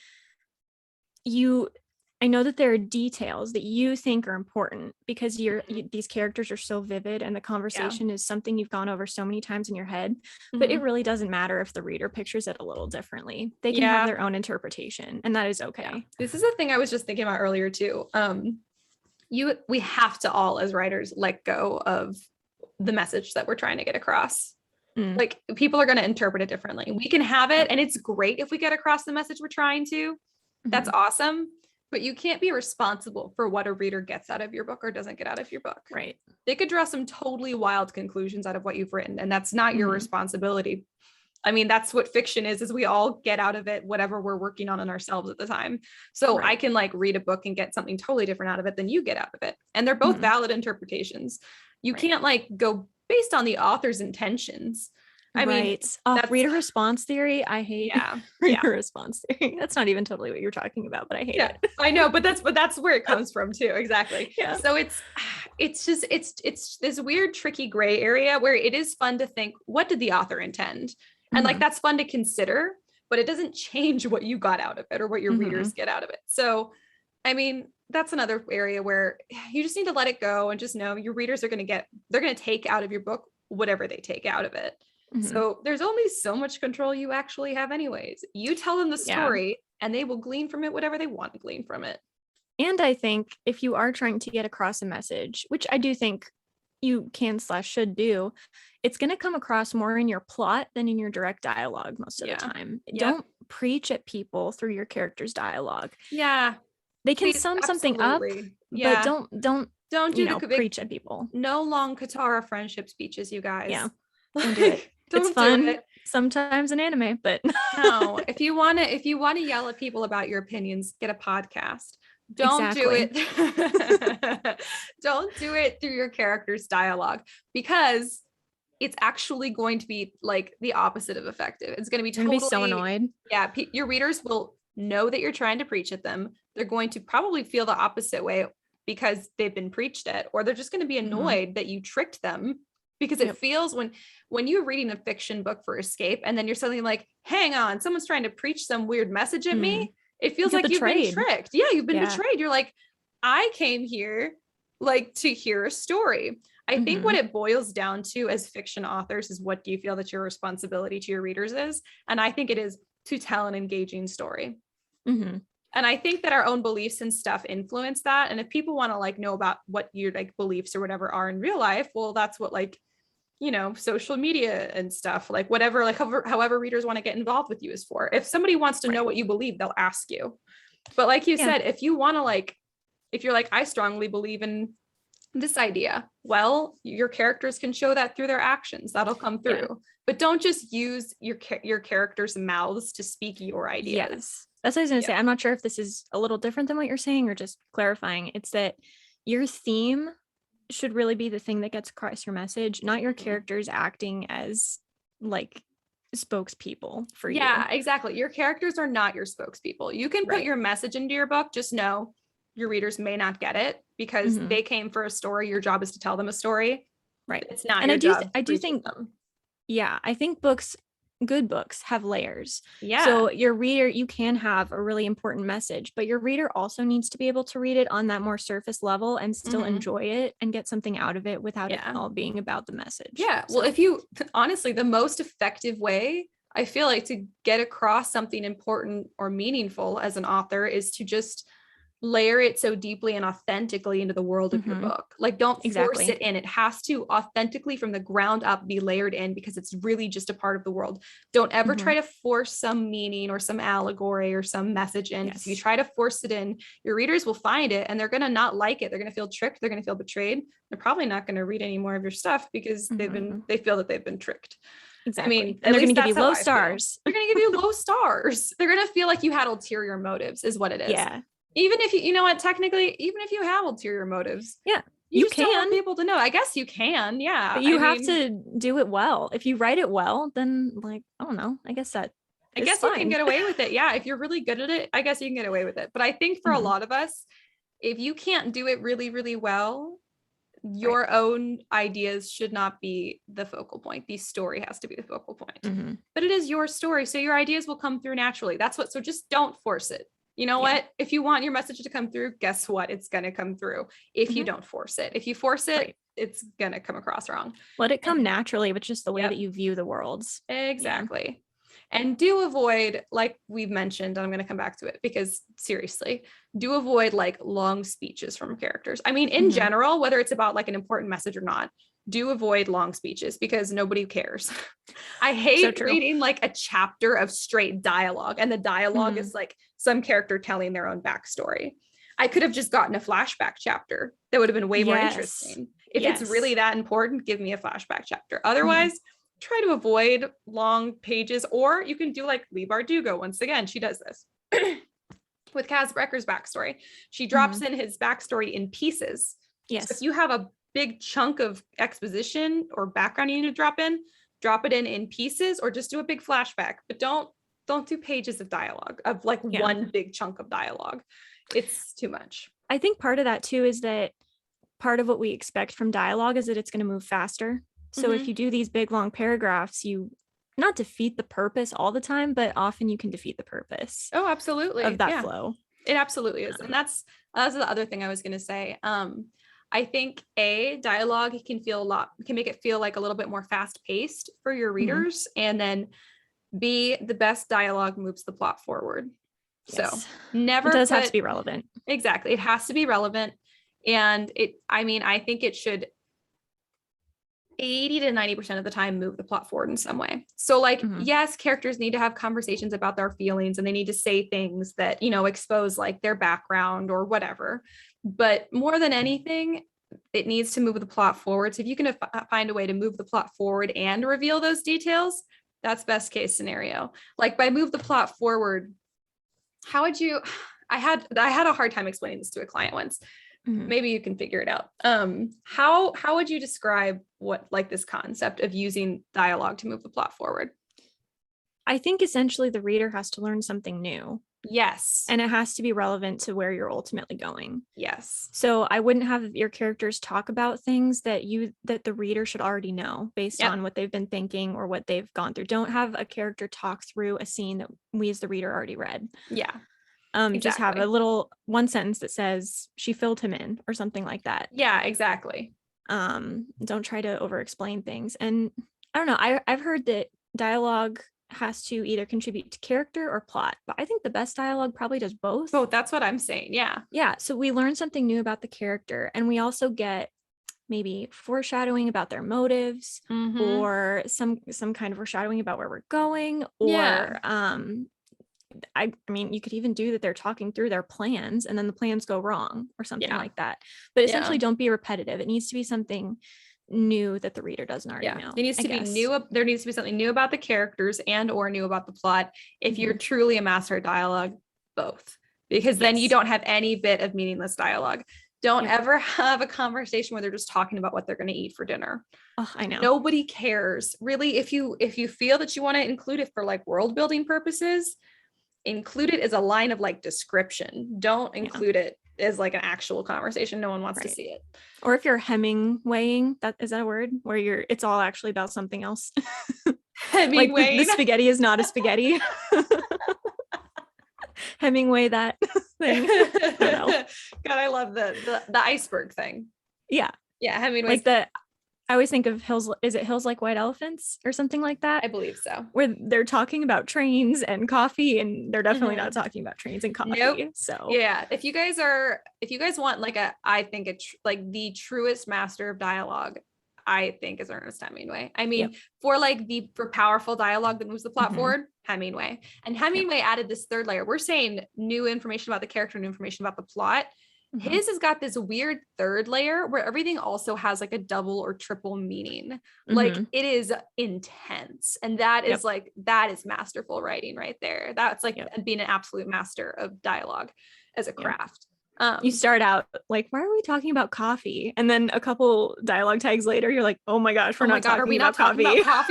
I know that there are details that you think are important because these characters are so vivid and the conversation is something you've gone over so many times in your head, but it really doesn't matter if the reader pictures it a little differently. They can have their own interpretation, and that is okay. Yeah. This is a thing I was just thinking about earlier too. We have to all as writers let go of the message that we're trying to get across. Like, people are going to interpret it differently. We can have it, and it's great if we get across the message we're trying to. That's awesome. But you can't be responsible for what a reader gets out of your book or doesn't get out of your book. Right. They could draw some totally wild conclusions out of what you've written, and that's not your responsibility. I mean, that's what fiction is we all get out of it whatever we're working on in ourselves at the time. So I can like read a book and get something totally different out of it than you get out of it. And they're both valid interpretations. You can't like go based on the author's intentions. I mean, reader response theory. I hate reader response theory. That's not even totally what you're talking about, but I hate it. I know, but that's where it comes from too. Exactly. Yeah. So it's this weird, tricky gray area where it is fun to think, what did the author intend? And like, that's fun to consider, but it doesn't change what you got out of it or what your readers get out of it. So, I mean, that's another area where you just need to let it go and just know your readers they're going to take out of your book whatever they take out of it. So there's only so much control you actually have anyways. You tell them the story and they will glean from it whatever they want to glean from it. And I think if you are trying to get across a message, which I do think you can/should do, it's going to come across more in your plot than in your direct dialogue most of the time. Don't preach at people through your character's dialogue. Yeah. They can sum something up, but don't preach at people. No long Katara friendship speeches, you guys. Yeah. Don't do it. It's fun sometimes in anime, but no. If you want to yell at people about your opinions, get a podcast. Don't do it. Don't do it through your character's dialogue, because it's actually going to be like the opposite of effective. It's going to be totally so annoyed. Yeah, your readers will know that you're trying to preach at them. They're going to probably feel the opposite way because they've been preached at, or they're just going to be annoyed that you tricked them. Because it feels when you're reading a fiction book for escape and then you're suddenly like, hang on, someone's trying to preach some weird message at me. It feels like you've been tricked. Yeah, you've been betrayed. You're like, I came here like to hear a story. I think what it boils down to as fiction authors is, what do you feel that your responsibility to your readers is? And I think it is to tell an engaging story. And I think that our own beliefs and stuff influence that. And if people want to like know about what your like beliefs or whatever are in real life, well, that's what like, you know, social media and stuff, like whatever, like however readers want to get involved with you is for. If somebody wants to know what you believe, they'll ask you. But like you said, if you want to like, if you're like, I strongly believe in this idea, well, your characters can show that through their actions. That'll come through. But don't just use your characters' mouths to speak your ideas. That's what I was going to say. I'm not sure if this is a little different than what you're saying or just clarifying. It's that your theme should really be the thing that gets across your message, not your characters acting as like spokespeople for you. Yeah, exactly. Your characters are not your spokespeople. You can put your message into your book. Just know your readers may not get it because they came for a story. Your job is to tell them a story. Right. It's not. And your job I do think them. Yeah, I think good books have layers. Yeah. So your reader, you can have a really important message, but your reader also needs to be able to read it on that more surface level and still enjoy it and get something out of it without it all being about the message. Yeah. Well, if you honestly, the most effective way I feel like to get across something important or meaningful as an author is to just layer it so deeply and authentically into the world of your book. Like, don't force it in. It has to authentically from the ground up be layered in, because it's really just a part of the world. Don't ever try to force some meaning or some allegory or some message in. If you try to force it in, your readers will find it and they're going to not like it. They're going to feel tricked. They're going to feel betrayed. They're probably not going to read any more of your stuff because they feel that they've been tricked. Exactly. I mean, and they're going to give you low stars. They're going to give you low stars. They're going to feel like you had ulterior motives is what it is. Yeah. Even if you know what, technically, even if you have ulterior motives, You just don't want people to know. I guess you can, yeah. But you have to do it well. If you write it well, then like, I don't know. I guess you can get away with it. Yeah. If you're really good at it, I guess you can get away with it. But I think for a lot of us, if you can't do it really, really well, your own ideas should not be the focal point. The story has to be the focal point. But it is your story. So your ideas will come through naturally. So just don't force it. You know what? If you want your message to come through, guess what? It's going to come through if you don't force it. If you force it, it's going to come across wrong. Let it come naturally, but just the way that you view the worlds. Exactly. Yeah. And do avoid, like we've mentioned, and I'm going to come back to it because seriously, do avoid like long speeches from characters. I mean, in general, whether it's about like an important message or not, do avoid long speeches because nobody cares. I hate reading like a chapter of straight dialogue, and the dialogue is like some character telling their own backstory. I could have just gotten a flashback chapter. That would have been way more interesting. If it's really that important, give me a flashback chapter. Otherwise, try to avoid long pages, or you can do like Lee Bardugo. Once again, she does this with Kaz Brecker's backstory. She drops in his backstory in pieces. Yes. So if you have a big chunk of exposition or background you need to drop it in pieces, or just do a big flashback, but don't do pages of dialogue of like one big chunk of dialogue. It's too much. I think part of that too is that part of what we expect from dialogue is that it's going to move faster. So if you do these big long paragraphs, you not defeat the purpose all the time, but often you can defeat the purpose. Oh, absolutely. Of that flow. It absolutely is. And that's the other thing I was going to say. I think dialogue can make it feel like a little bit more fast paced for your readers. And then B, the best dialogue moves the plot forward. Yes. So never. It does have to be relevant. Exactly. It has to be relevant. And I think it should 80 to 90% of the time move the plot forward in some way. So like, yes, characters need to have conversations about their feelings, and they need to say things that, expose like their background or whatever. But more than anything, it needs to move the plot forward. So if you can find a way to move the plot forward and reveal those details, that's best case scenario. Like by move the plot forward, how would you, I had a hard time explaining this to a client once. Maybe you can figure it out. How would you describe what like this concept of using dialogue to move the plot forward? I think essentially the reader has to learn something new. Yes. And it has to be relevant to where you're ultimately going. Yes. So I wouldn't have your characters talk about things that the reader should already know based on what they've been thinking or what they've gone through. Don't have a character talk through a scene that we as the reader already read. Yeah. Exactly. Just have a little one sentence that says she filled him in or something like that. Yeah, exactly. Don't try to over explain things. And I don't know, I've heard that dialogue has to either contribute to character or plot, but I think the best dialogue probably does both. That's what I'm saying. Yeah. So we learn something new about the character, and we also get maybe foreshadowing about their motives, or some kind of foreshadowing about where we're going, or I mean, you could even do that they're talking through their plans and then the plans go wrong or something like that. But essentially don't be repetitive. It needs to be something new that the reader doesn't already know. There needs to be there needs to be something new about the characters and or new about the plot. If you're truly a master of dialogue, both, because then you don't have any bit of meaningless dialogue. Don't ever have a conversation where they're just talking about what they're going to eat for dinner. Oh, I know. Nobody cares. Really, if you feel that you want to include it for like world building purposes, include it as a line of like description. Don't include it as like an actual conversation. No one wants to see it. Or if you're Hemingwaying, is that a word where it's all actually about something else? Like the spaghetti is not a spaghetti. Hemingway that thing. I don't know. God, I love the iceberg thing. Yeah. Hemingway. Like I always think of Hills. Is it Hills Like White Elephants or something like that? I believe so. Where they're talking about trains and coffee, and they're definitely not talking about trains and coffee. Nope. So if you guys want like like the truest master of dialogue, I think is Ernest Hemingway. I mean, for powerful dialogue that moves the plot forward, Hemingway. And Hemingway added this third layer. We're saying new information about the character and information about the plot. His has got this weird third layer where everything also has like a double or triple meaning. Like it is intense. And that is that is masterful writing right there. That's like being an absolute master of dialogue as a craft. You start out like, why are we talking about coffee? And then a couple dialogue tags later, you're like, oh my gosh, we're not talking about coffee.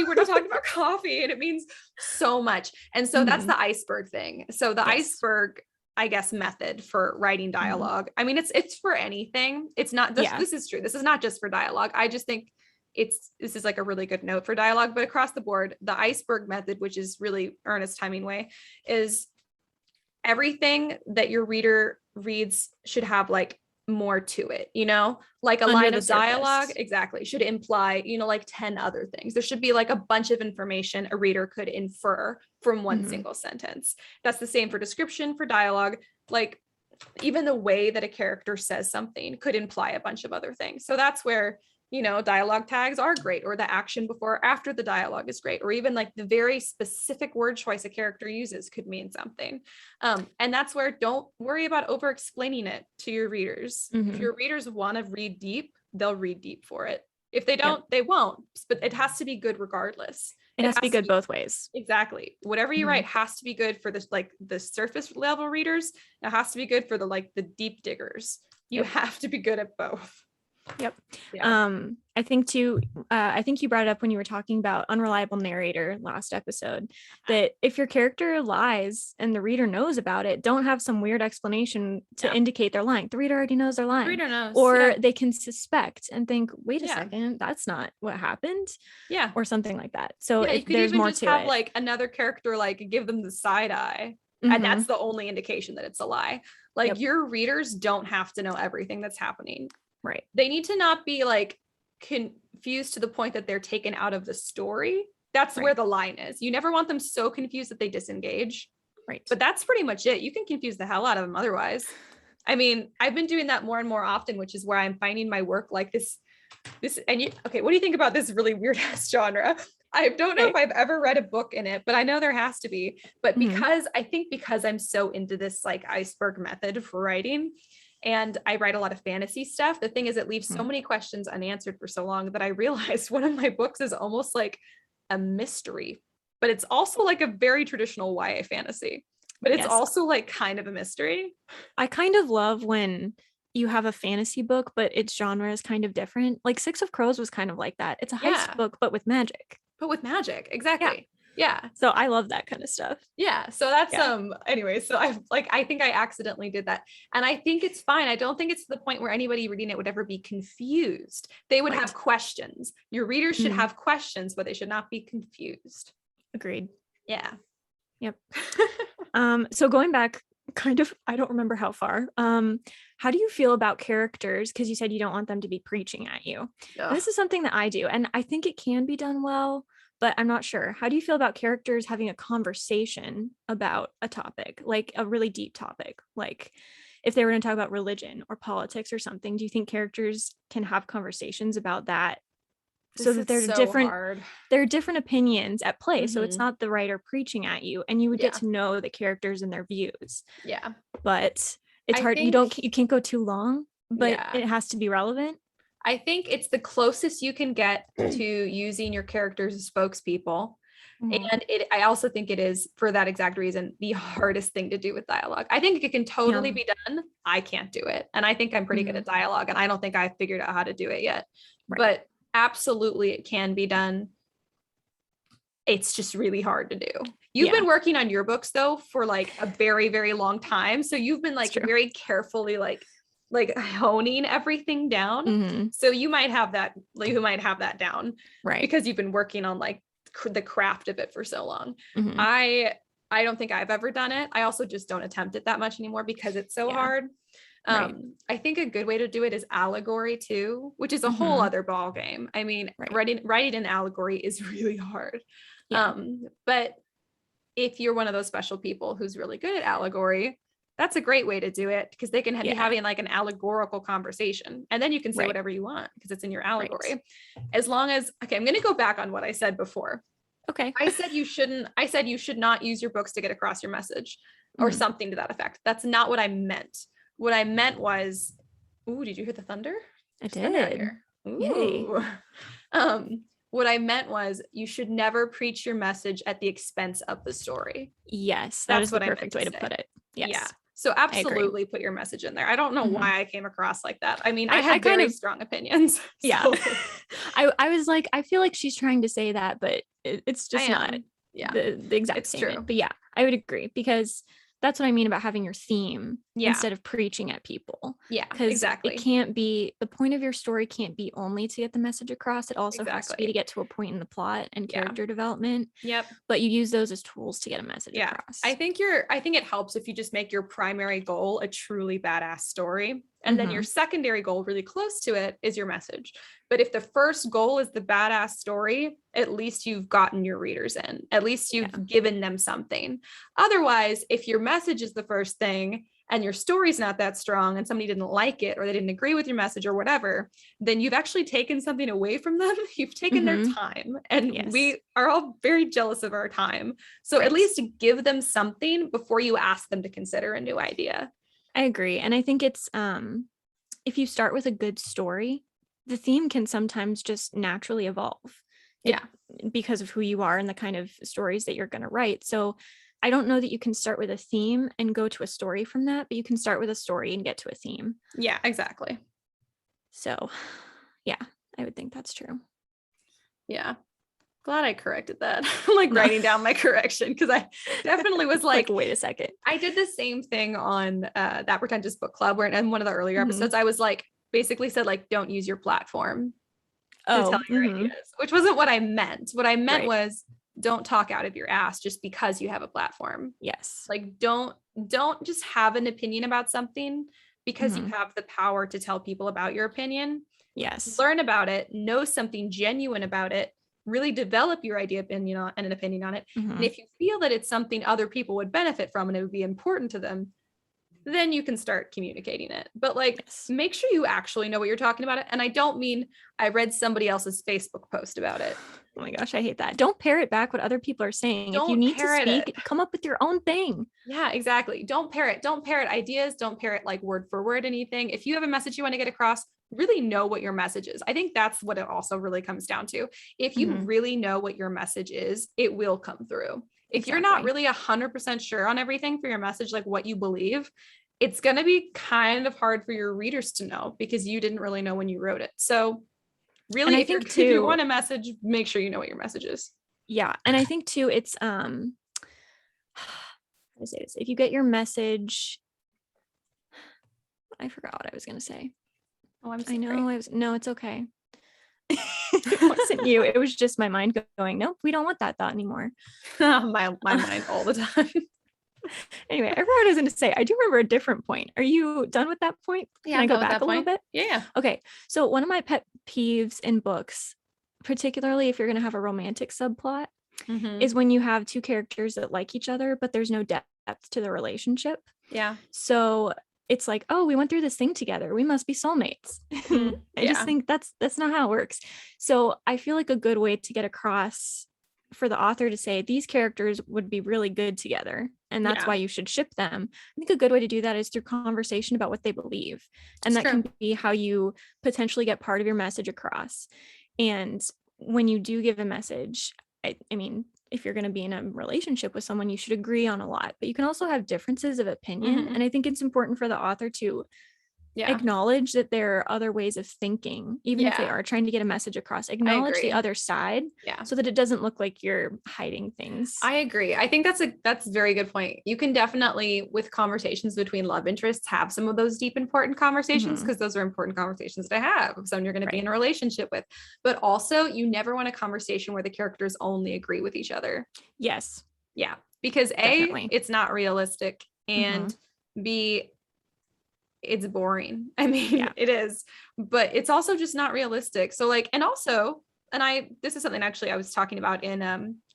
We're not talking about coffee. And it means so much. And so that's the iceberg thing. So the iceberg, I guess, method for writing dialogue. I mean, it's for anything. It's not this, this is true. This is not just for dialogue. I just think this is like a really good note for dialogue, but across the board, the iceberg method, which is really Ernest Hemingway, is everything that your reader reads should have like more to it, you know, like a line of dialogue exactly should imply, you know, like 10 other things. There should be like a bunch of information a reader could infer from one single sentence. That's the same for description, for dialogue. Like even the way that a character says something could imply a bunch of other things. So that's where, you know, dialogue tags are great, or the action before or after the dialogue is great, or even like the very specific word choice a character uses could mean something. And that's where don't worry about over explaining it to your readers. If your readers want to read deep, they'll read deep for it. If they don't, they won't, but it has to be good regardless. It has to be good both ways. Exactly. Whatever you write has to be good for this, like the surface level readers. It has to be good for the deep diggers. You have to be good at both. Yep. Yeah. I think too, I think you brought it up when you were talking about unreliable narrator last episode, that if your character lies and the reader knows about it, don't have some weird explanation to indicate they're lying. The reader already knows they're lying. The reader knows. Or they can suspect and think, wait a second, that's not what happened. Yeah. Or something like that. So you could there's even more just to have it. Like another character, like give them the side eye. And that's the only indication that it's a lie. Like your readers don't have to know everything that's happening. Right. They need to not be like confused to the point that they're taken out of the story. That's where the line is. You never want them so confused that they disengage. Right. But that's pretty much it. You can confuse the hell out of them otherwise. I mean, I've been doing that more and more often, which is where I'm finding my work like this. Okay, what do you think about this really weird ass genre? I don't know if I've ever read a book in it, but I know there has to be. But because I'm so into this like iceberg method for writing, and I write a lot of fantasy stuff, the thing is it leaves so many questions unanswered for so long that I realized one of my books is almost like a mystery, but it's also like a very traditional YA fantasy, but it's also like kind of a mystery. I kind of love when you have a fantasy book, but its genre is kind of different. Like Six of Crows was kind of like that. It's a heist book, but with magic. Exactly. Yeah. So I love that kind of stuff. Yeah. So that's anyway, so I think I accidentally did that. And I think it's fine. I don't think it's to the point where anybody reading it would ever be confused. They would have questions. Your readers should have questions, but they should not be confused. Agreed. Yeah. Yep. So going back kind of, I don't remember how far. How do you feel about characters? Because you said you don't want them to be preaching at you. This is something that I do, and I think it can be done well, but I'm not sure. How do you feel about characters having a conversation about a topic, like a really deep topic? Like if they were going to talk about religion or politics or something, do you think characters can have conversations about that so that there are different opinions at play? So it's not the writer preaching at you, and you would get to know the characters and their views. Yeah. But it's hard. You can't go too long, but it has to be relevant. I think it's the closest you can get to using your characters as spokespeople. And I also think it is, for that exact reason, the hardest thing to do with dialogue. I think it can totally be done. I can't do it. And I think I'm pretty good at dialogue, and I don't think I've figured out how to do it yet. But absolutely it can be done. It's just really hard to do. You've been working on your books though for like a very, very long time. So you've been like very carefully like honing everything down. So you might have that, down, right? Because you've been working on like the craft of it for so long. I don't think I've ever done it. I also just don't attempt it that much anymore because it's so hard. I think a good way to do it is allegory too, which is a whole other ball game. I mean, writing an allegory is really hard. But if you're one of those special people who's really good at allegory, that's a great way to do it, because they can be having like an allegorical conversation, and then you can say whatever you want because it's in your allegory. As long as, I'm going to go back on what I said before. Okay. I said you should not use your books to get across your message or something to that effect. That's not what I meant. What I meant was, ooh, did you hear the thunder? I did. Ooh. What I meant was you should never preach your message at the expense of the story. Yes, that's the perfect way to put it. Yes. Yeah. So absolutely put your message in there. I don't know why I came across like that. I mean, I had very strong opinions. Yeah. I was like, I feel like she's trying to say that, but it's just not the exact statement. True. But yeah, I would agree, because that's what I mean about having your theme instead of preaching at people. Yeah, exactly. It can't be, the point of your story can't be only to get the message across. It also has to be to get to a point in the plot and character development. Yep. But you use those as tools to get a message across. I think it helps if you just make your primary goal a truly badass story. And then your secondary goal, really close to it, is your message. But if the first goal is the badass story, at least you've gotten your readers in. At least you've given them something. Otherwise, if your message is the first thing and your story's not that strong and somebody didn't like it or they didn't agree with your message or whatever, then you've actually taken something away from them. You've taken their time. And we are all very jealous of our time. So at least give them something before you ask them to consider a new idea. I agree. And I think it's, if you start with a good story, the theme can sometimes just naturally evolve. Because of who you are and the kind of stories that you're going to write. So I don't know that you can start with a theme and go to a story from that, but you can start with a story and get to a theme. Yeah, exactly. So yeah, I would think that's true. Yeah. Glad I corrected that. I'm like writing down my correction, because I definitely was like, wait a second. I did the same thing on that Pretentious Book Club, where in one of the earlier episodes, I was like, basically said like, don't use your platform to tell your ideas, which wasn't what I meant. What I meant was, don't talk out of your ass just because you have a platform. Yes. Like, don't just have an opinion about something because you have the power to tell people about your opinion. Yes. Learn about it, know something genuine about it, really develop your opinion on it. And if you feel that it's something other people would benefit from and it would be important to them, then you can start communicating it. But like, make sure you actually know what you're talking about. And I don't mean I read somebody else's Facebook post about it. Oh my gosh, I hate that. Don't parrot back what other people are saying. If you need to speak, come up with your own thing. Yeah, exactly. Don't parrot ideas. Don't parrot like word for word anything. If you have a message you want to get across, really know what your message is. I think that's what it also really comes down to. If you really know what your message is, it will come through. If you're not really 100% sure on everything for your message, like what you believe, it's going to be kind of hard for your readers to know because you didn't really know when you wrote it. So really, if you want a message, make sure you know what your message is. Yeah. And I think too, it's, how to say this? If you get your message, I forgot what I was going to say. Oh, I'm sorry. I know. No, it's okay. It wasn't you. It was just my mind going, nope, we don't want that thought anymore. my mind all the time. Anyway, I remember what I was going to say. I do remember a different point. Are you done with that point? Yeah, Can I go back a little bit? Yeah. Okay. So one of my pet peeves in books, particularly if you're going to have a romantic subplot, is when you have two characters that like each other, but there's no depth to the relationship. Yeah. So it's like, oh, we went through this thing together. We must be soulmates. I just think that's not how it works. So I feel like a good way to get across for the author to say these characters would be really good together and that's why you should ship them. I think a good way to do that is through conversation about what they believe. And that can be how you potentially get part of your message across. And when you do give a message, I mean, if you're going to be in a relationship with someone, you should agree on a lot, but you can also have differences of opinion. And I think it's important for the author to acknowledge that there are other ways of thinking, even if they are trying to get a message across. Acknowledge the other side so that it doesn't look like you're hiding things. I agree. I think that's a very good point. You can definitely, with conversations between love interests, have some of those deep, important conversations because those are important conversations to have with someone you're going to be in a relationship with. But also, you never want a conversation where the characters only agree with each other. Yes. Yeah. Because A, it's not realistic, and B, it's boring. I mean, it is, but it's also just not realistic. So like, and also, this is something actually I was talking about in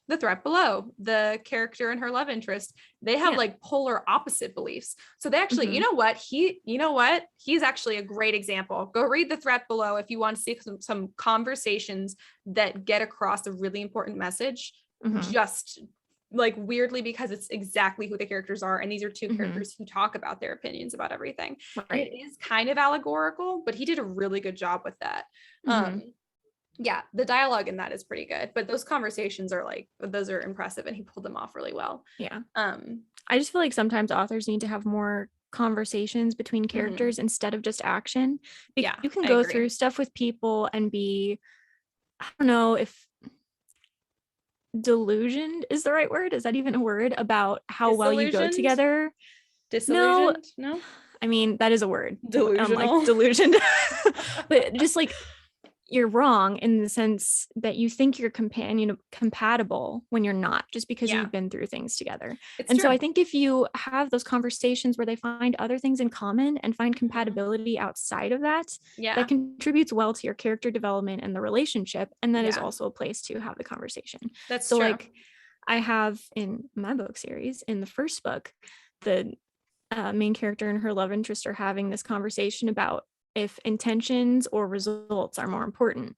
The Threat Below, the character and her love interest, they have like polar opposite beliefs. So they actually, you know what, he's actually a great example. Go read The Threat Below if you want to see some conversations that get across a really important message, just like weirdly, because it's exactly who the characters are. And these are two characters who talk about their opinions about everything. Right. And it is kind of allegorical, but he did a really good job with that. Yeah, the dialogue in that is pretty good, but those conversations are like, those are impressive, and he pulled them off really well. Yeah. I just feel like sometimes authors need to have more conversations between characters instead of just action. Yeah, you can go through stuff with people and be, I don't know if delusioned is the right word. Is that even a word? About how well you go together? Disillusioned? No? I mean, that is a word. Delusional. Like delusioned. But just like, you're wrong in the sense that you think you're compatible when you're not, just because you've been through things together. It's true. So I think if you have those conversations where they find other things in common and find compatibility outside of that, that contributes well to your character development and the relationship. And that is also a place to have the conversation. That's true. Like, I have in my book series, in the first book, the main character and her love interest are having this conversation about if intentions or results are more important,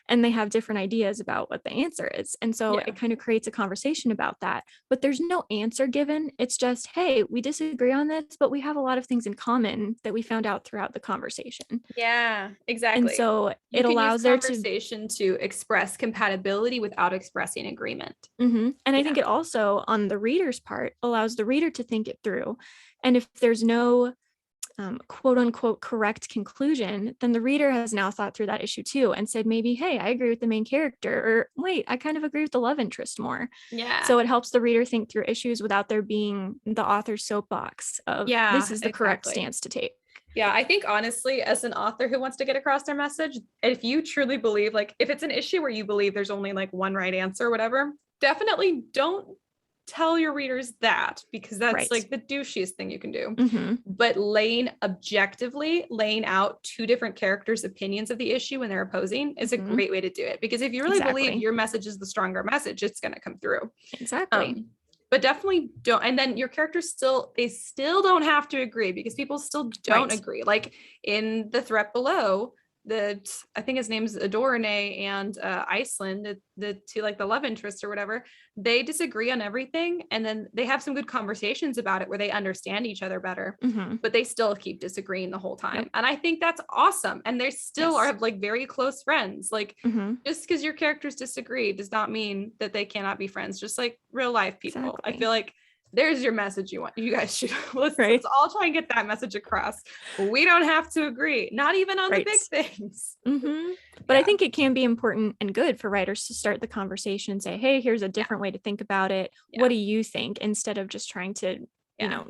and they have different ideas about what the answer is. And so it kind of creates a conversation about that, but there's no answer given. It's just, hey, we disagree on this, but we have a lot of things in common that we found out throughout the conversation. Yeah, exactly. And so it allows their conversation to express compatibility without expressing agreement. And I think it also, on the reader's part, allows the reader to think it through. And if there's no quote unquote correct conclusion, then the reader has now thought through that issue too and said, maybe, hey, I agree with the main character, or wait, I kind of agree with the love interest more. Yeah. So it helps the reader think through issues without there being the author's soapbox of this is the correct stance to take. Yeah, I think honestly, as an author who wants to get across their message, if you truly believe, like if it's an issue where you believe there's only like one right answer or whatever, definitely don't tell your readers that, because that's like the douchiest thing you can do. But objectively laying out two different characters' opinions of the issue when they're opposing is a great way to do it, because if you really believe your message is the stronger message, it's going to come through. But definitely don't, and then your characters still don't have to agree, because people still don't agree. Like in the threat below, I think his name's Adorne and Iceland, the two, like the love interest or whatever, they disagree on everything, and then they have some good conversations about it where they understand each other better, but they still keep disagreeing the whole time. And I think that's awesome. And they still are like very close friends. Like just because your characters disagree does not mean that they cannot be friends, just like real life people. I feel like there's your message you guys should let's all try and get that message across. We don't have to agree, not even on the big things. But I think it can be important and good for writers to start the conversation and say, hey, here's a different way to think about it. What do you think? Instead of just trying to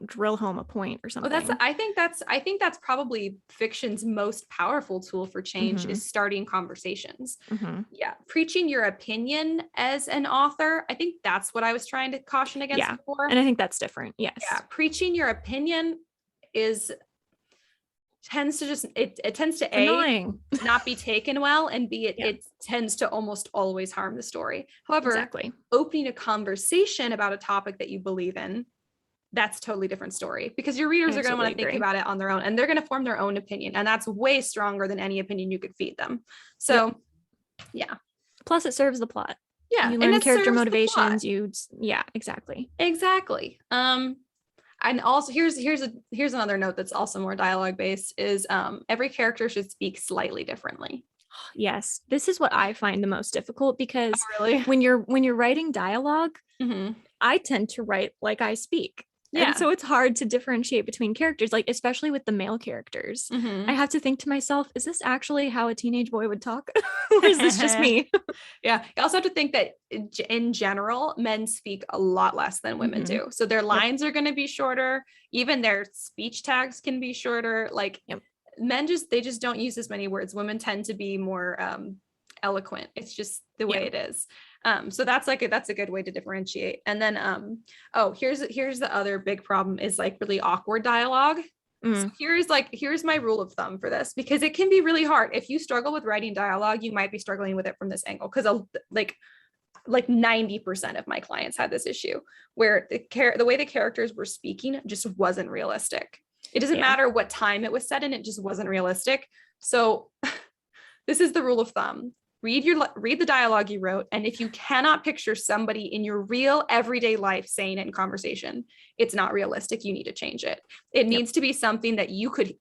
drill home a point or something. Well, I think that's probably fiction's most powerful tool for change, is starting conversations. Preaching your opinion as an author, I think that's what I was trying to caution against before. And I think that's different. Preaching your opinion tends to annoying. A, not be taken well, and B, it tends to almost always harm the story. However, opening a conversation about a topic that you believe in, that's a totally different story, because your readers are going to want to think about it on their own, and they're going to form their own opinion, and that's way stronger than any opinion you could feed them. So plus it serves the plot. You learn character motivations. Exactly. And also here's another note that's also more dialogue based, is every character should speak slightly differently. Yes, this is what I find the most difficult, because when you're writing dialogue, I tend to write like I speak. And so it's hard to differentiate between characters, like especially with the male characters. I have to think to myself, is this actually how a teenage boy would talk? Or is this just me? You also have to think that in general, men speak a lot less than women do. So their lines are going to be shorter. Even their speech tags can be shorter. Like men they just don't use as many words. Women tend to be more eloquent. It's just the way it is. So that's a good way to differentiate. And then here's the other big problem, is like really awkward dialogue. So here's my rule of thumb for this, because it can be really hard. If you struggle with writing dialogue, you might be struggling with it from this angle, because like 90% of my clients had this issue where the way the characters were speaking just wasn't realistic. It doesn't matter what time it was set in, it just wasn't realistic. So this is the rule of thumb. Read the dialogue you wrote, and if you cannot picture somebody in your real everyday life saying it in conversation, it's not realistic. You need to change it. It needs to be something that you could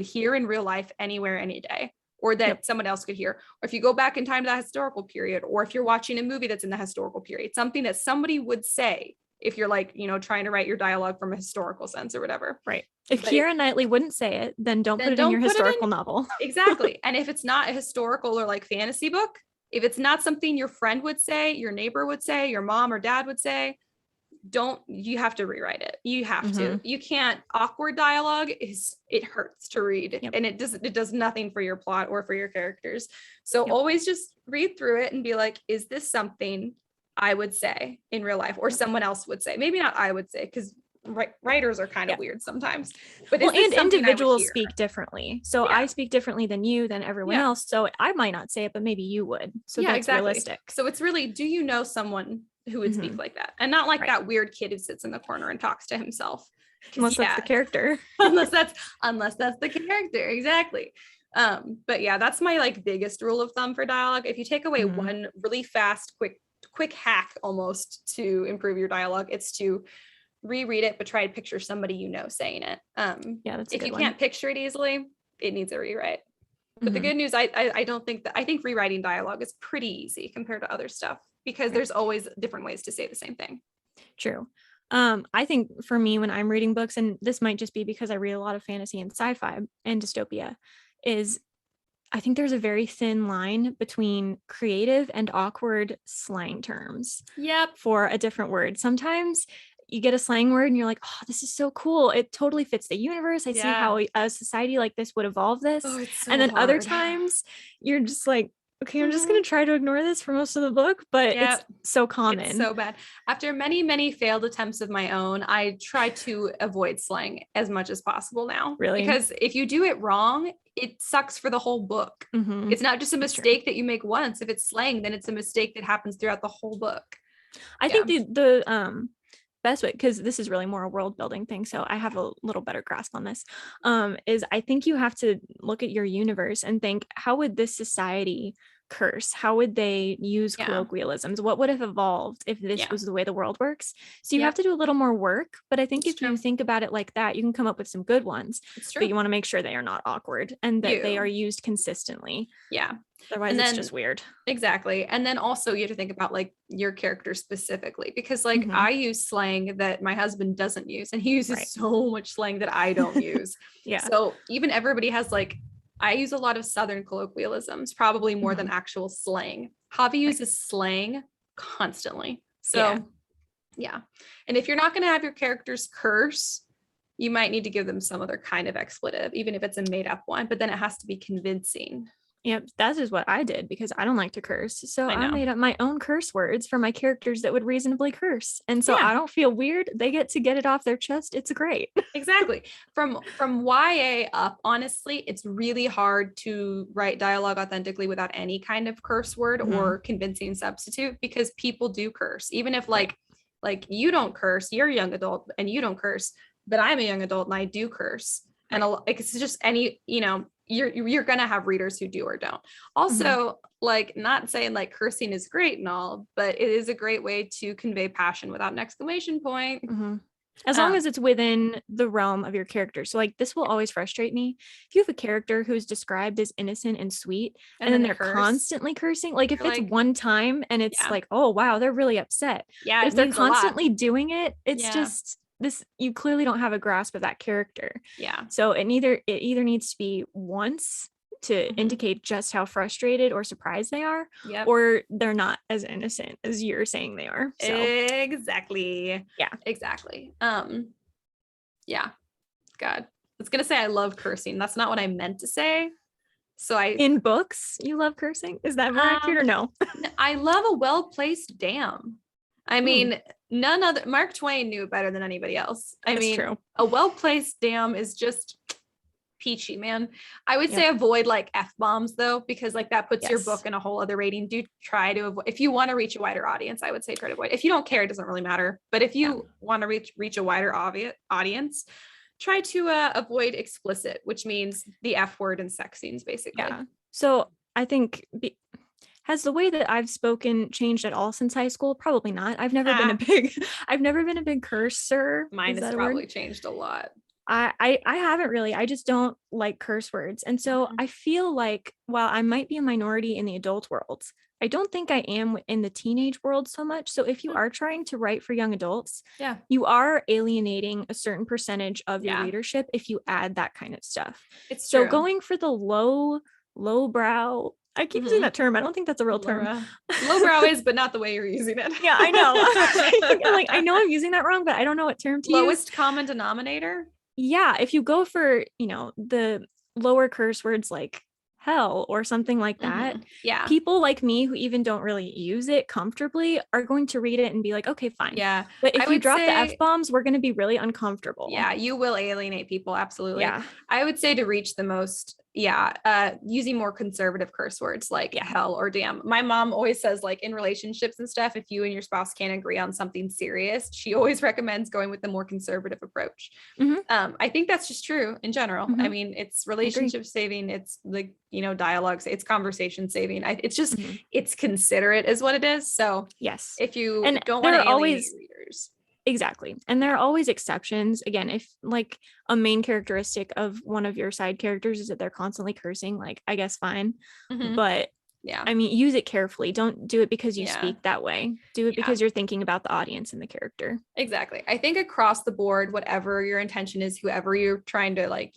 hear in real life anywhere, any day. or that someone else could hear. Or if you go back in time to that historical period, or if you're watching a movie that's in the historical period, something that somebody would say if you're like, trying to write your dialogue from a historical sense or whatever. Right. If Keira Knightley wouldn't say it, then don't put it in your historical novel. Exactly. And if it's not a historical or like fantasy book, if it's not something your friend would say, your neighbor would say, your mom or dad would say, you have to rewrite it. You have to. You can't. Awkward dialogue it hurts to read, and it does nothing for your plot or for your characters. So always just read through it and be like, is this something I would say in real life, or someone else would say? Maybe not I would say, because writers are kind of weird sometimes, but and individuals speak differently. So I speak differently than you, than everyone else. So I might not say it, but maybe you would. So that's realistic. So it's really, do you know someone who would speak like that, and not like that weird kid who sits in the corner and talks to himself, unless that's the character. unless that's the character, exactly. But yeah, that's my like biggest rule of thumb for dialogue. If you take away one really fast, quick hack almost to improve your dialogue, it's to reread it, but try to picture somebody saying it. That's if you can't picture it easily, it needs a rewrite. But the good news, I don't think I think rewriting dialogue is pretty easy compared to other stuff, because there's always different ways to say the same thing. True. I think for me, when I'm reading books, and this might just be because I read a lot of fantasy and sci-fi and dystopia, is I think there's a very thin line between creative and awkward slang terms. Yep. For a different word. Sometimes you get a slang word and you're like, oh, this is so cool. It totally fits the universe. I see how a society like this would evolve this. Oh, it's so and then hard. Other times you're just like, okay, I'm just going to try to ignore this for most of the book, but it's so common. It's so bad. After many, many failed attempts of my own, I try to avoid slang as much as possible now. Really? Because if you do it wrong, it sucks for the whole book. It's not just a mistake that you make once. If it's slang, then it's a mistake that happens throughout the whole book. I think the best way, because this is really more a world building thing, so I have a little better grasp on this, is I think you have to look at your universe and think, how would this society curse? How would they use colloquialisms? What would have evolved if this was the way the world works? So you have to do a little more work, but I think if you think about it like that, you can come up with some good ones. But you want to make sure they are not awkward and that they are used consistently. Otherwise it's just weird. Exactly. And then also you have to think about like your character specifically, because like I use slang that my husband doesn't use, and he uses so much slang that I don't use. So even everybody has like, I use a lot of Southern colloquialisms, probably more than actual slang. Javi uses slang constantly. So yeah. And if you're not going to have your characters curse, you might need to give them some other kind of expletive, even if it's a made up one, but then it has to be convincing. Yep, that is what I did, because I don't like to curse. So I made up my own curse words for my characters that would reasonably curse. And so I don't feel weird. They get to get it off their chest. It's great. Exactly. From YA up, honestly, it's really hard to write dialogue authentically without any kind of curse word or convincing substitute, because people do curse. Even if like you don't curse, you're a young adult and you don't curse, but I'm a young adult and I do curse. And it's just any, you're gonna have readers who do or don't. Also, like, not saying like cursing is great and all, but it is a great way to convey passion without an exclamation point. As long as it's within the realm of your character. So like, this will always frustrate me. If you have a character who's described as innocent and sweet, and then they're constantly cursing, like if it's one time and it's like, oh wow, they're really upset. But if they're constantly doing it, it's just this, you clearly don't have a grasp of that character. So it either needs to be once to indicate just how frustrated or surprised they are, or they're not as innocent as you're saying they are. So exactly. God, I was gonna say I love cursing. That's not what I meant to say. So in books, you love cursing? Is that more accurate or no? I love a well-placed damn. I mean, Mark Twain knew it better than anybody else. That's true. A well-placed damn is just peachy, man. I would say avoid like F-bombs though, because like that puts your book in a whole other rating. Do try to avoid, if you want to reach a wider audience, I would say try to avoid. If you don't care, it doesn't really matter. But if you want to reach a wider audience, try to avoid explicit, which means the F word and sex scenes, basically. So I think has the way that I've spoken changed at all since high school? Probably not. I've never been a big curser. Mine has probably changed a lot. I haven't really. I just don't like curse words. And so I feel like while I might be a minority in the adult world, I don't think I am in the teenage world so much. So if you are trying to write for young adults, you are alienating a certain percentage of your readership if you add that kind of stuff. It's so true. Going for the lowbrow, I keep using that term. I don't think that's a real term. Lowbrow is, but not the way you're using it. Yeah, I know. I know I'm using that wrong, but I don't know what term to use. Lowest common denominator. Yeah, if you go for, the lower curse words like hell or something like that, people like me who even don't really use it comfortably are going to read it and be like, okay, fine. Yeah. But if you drop the F-bombs, we're going to be really uncomfortable. Yeah, you will alienate people. Absolutely. Yeah. I would say to reach the most, using more conservative curse words like hell or damn. My mom always says, like, in relationships and stuff, if you and your spouse can't agree on something serious, she always recommends going with the more conservative approach. I think that's just true in general. I mean, it's relationship saving. It's like, dialogues, it's conversation saving. It's just, it's considerate is what it is. So yes, if you don't want to alienate readers. Exactly. And there are always exceptions. Again, if like a main characteristic of one of your side characters is that they're constantly cursing, like, I guess fine. But I mean, use it carefully. Don't do it because you speak that way. Do it because you're thinking about the audience and the character. Exactly. I think across the board, whatever your intention is, whoever you're trying to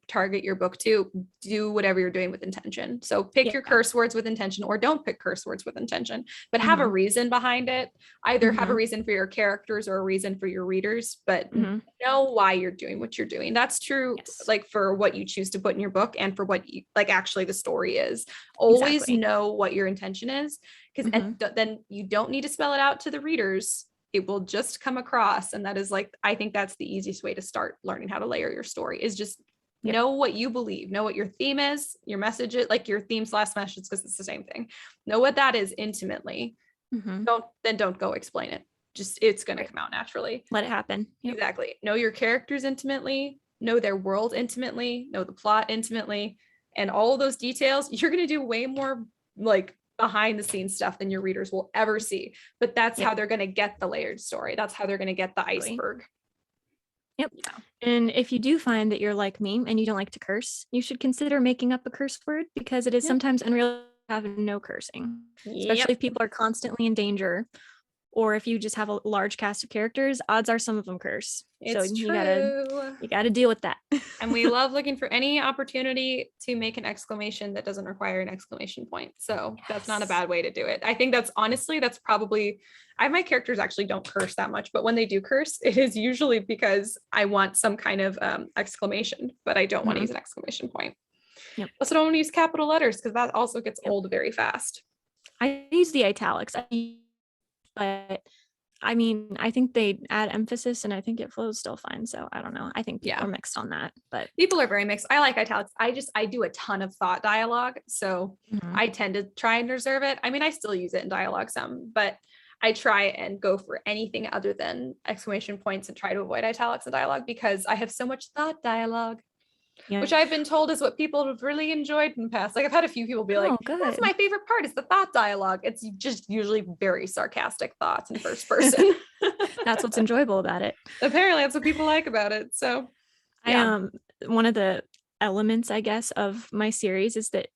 target your book to, do whatever you're doing with intention. So pick your curse words with intention, or don't pick curse words with intention, but have a reason behind it. Either have a reason for your characters or a reason for your readers, but know why you're doing what you're doing. That's true, like for what you choose to put in your book and for what you, like, actually the story is. Always know what your intention is, because then you don't need to spell it out to the readers. It will just come across. And that is, like, I think that's the easiest way to start learning how to layer your story, is just know what you believe, know what your theme is, your message is, like your theme/message, because it's the same thing. Know what that is intimately. Don't go explain it. Just, it's going to come out naturally. Let it happen. Exactly. Know your characters intimately, know their world intimately, know the plot intimately, and all of those details. You're going to do way more like behind the scenes stuff than your readers will ever see. But that's how they're going to get the layered story. That's how they're going to get the iceberg. Yep. And if you do find that you're like me and you don't like to curse, you should consider making up a curse word, because it is sometimes unreal to have no cursing, especially if people are constantly in danger, or if you just have a large cast of characters. Odds are some of them curse. It's so true. You gotta deal with that. And we love looking for any opportunity to make an exclamation that doesn't require an exclamation point. So that's not a bad way to do it. I think that's probably, my characters actually don't curse that much, but when they do curse, it is usually because I want some kind of exclamation, but I don't want to use an exclamation point. Also don't want to use capital letters, because that also gets old very fast. I use the italics, but I mean, I think they add emphasis and I think it flows still fine. So I don't know. I think people are mixed on that, but people are very mixed. I like italics. I do a ton of thought dialogue. So I tend to try and reserve it. I mean, I still use it in dialogue some, but I try and go for anything other than exclamation points and try to avoid italics in dialogue, because I have so much thought dialogue. Which I've been told is what people have really enjoyed in the past. Like, I've had a few people be like, that's my favorite part, is the thought dialogue. It's just usually very sarcastic thoughts in first person. That's what's enjoyable about it. Apparently that's what people like about it. So one of the elements, I guess, of my series is that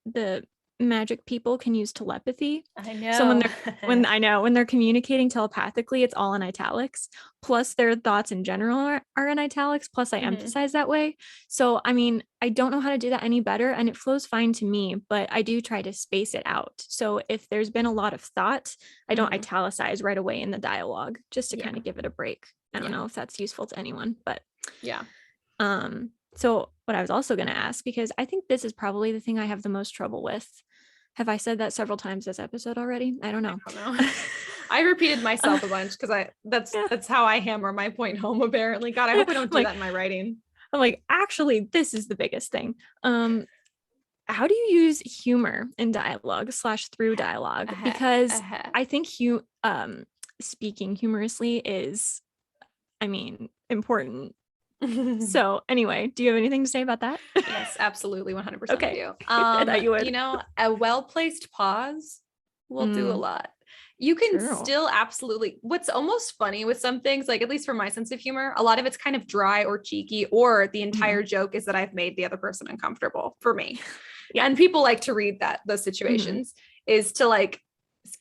the magic people can use telepathy. I know. So when they're communicating telepathically, it's all in italics. Plus their thoughts in general are in italics. Plus I emphasize that way. So I mean, I don't know how to do that any better, and it flows fine to me, but I do try to space it out. So if there's been a lot of thought, I don't italicize right away in the dialogue, just to kind of give it a break. I don't know if that's useful to anyone, but so what I was also going to ask, because I think this is probably the thing I have the most trouble with. Have I said that several times this episode already? I don't know. I repeated myself a bunch, because that's how I hammer my point home, apparently. God, I hope I don't do that in my writing. I'm like, actually, this is the biggest thing. How do you use humor in dialogue / through dialogue? Because I think speaking humorously is, I mean, important. So anyway, do you have anything to say about that? Yes, absolutely. 100% okay. I do. I thought you would. A well-placed pause will do a lot. You can still absolutely, what's almost funny with some things, like at least for my sense of humor, a lot of it's kind of dry or cheeky, or the entire joke is that I've made the other person uncomfortable for me. Yeah. And people like to read those situations is to like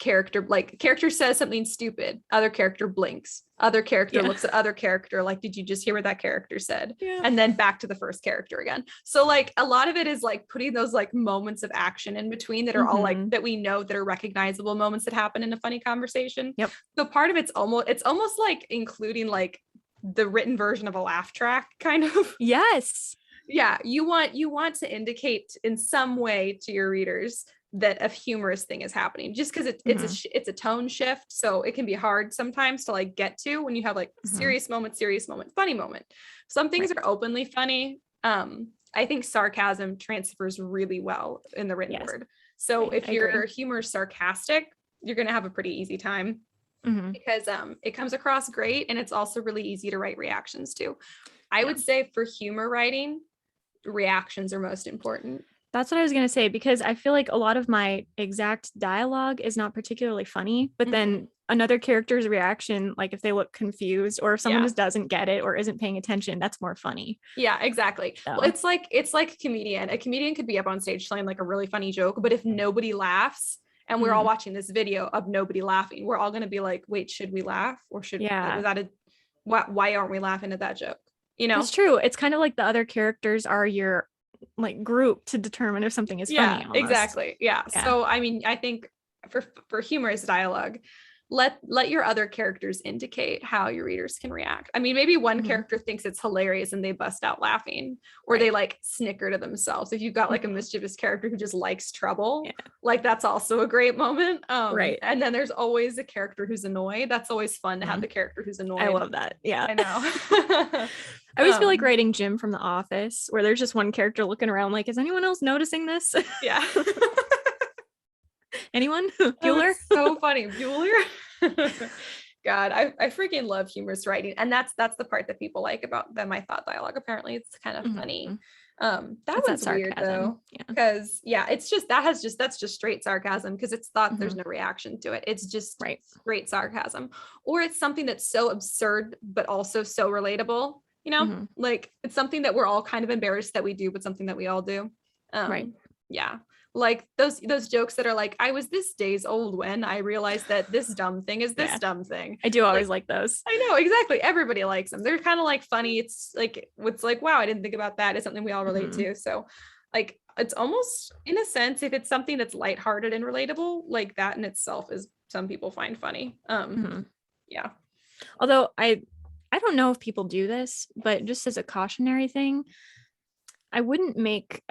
character says something stupid, other character blinks, other character looks at other character like, did you just hear what that character said? And then back to the first character again. So like a lot of it is like putting those like moments of action in between that are all like that we know that are recognizable moments that happen in a funny conversation. So part of it's almost like including like the written version of a laugh track kind of. Yes. Yeah, you want to indicate in some way to your readers that a humorous thing is happening, just because it's a tone shift, so it can be hard sometimes to like get to when you have like serious moment, funny moment. Some things are openly funny. I think sarcasm transfers really well in the written word. So if your humor is sarcastic, you're gonna have a pretty easy time because it comes across great, and it's also really easy to write reactions to. I would say for humor writing, reactions are most important. That's what I was going to say, because I feel like a lot of my exact dialogue is not particularly funny, but then another character's reaction, like if they look confused or if someone just doesn't get it or isn't paying attention, that's more funny. Yeah, exactly. So. Well, it's like a comedian. A comedian could be up on stage telling like a really funny joke, but if nobody laughs and we're all watching this video of nobody laughing, we're all going to be like, wait, should we laugh? Or why aren't we laughing at that joke? You know, it's true. It's kind of like the other characters are your like group to determine if something is funny. Almost. Exactly. Yeah. So I mean, I think for humorous dialogue, let your other characters indicate how your readers can react. I mean, maybe one character thinks it's hilarious and they bust out laughing, or they like snicker to themselves. If you've got like a mischievous character who just likes trouble, like that's also a great moment. Right. And then there's always a character who's annoyed. That's always fun to have the character who's annoyed. I love that. Yeah. I know. I always feel like writing Jim from The Office, where there's just one character looking around like, is anyone else noticing this? Yeah. Anyone? Bueller? So funny. Bueller? God, I freaking love humorous writing. And that's the part that people like about the My Thought dialogue. Apparently it's kind of funny. That was weird though. Because it's just that's just straight sarcasm, because it's thought there's no reaction to it. It's just straight sarcasm. Or it's something that's so absurd but also so relatable. You know, like it's something that we're all kind of embarrassed that we do, but something that we all do. Yeah. Like those jokes that are like, I was this days old when I realized that this dumb thing is this dumb thing. I do always like those. I know, exactly. Everybody likes them. They're kind of like funny. It's like, wow, I didn't think about that. It's something we all relate to. So like, it's almost in a sense, if it's something that's lighthearted and relatable, like that in itself is some people find funny. Yeah. Although I don't know if people do this, but just as a cautionary thing, I wouldn't make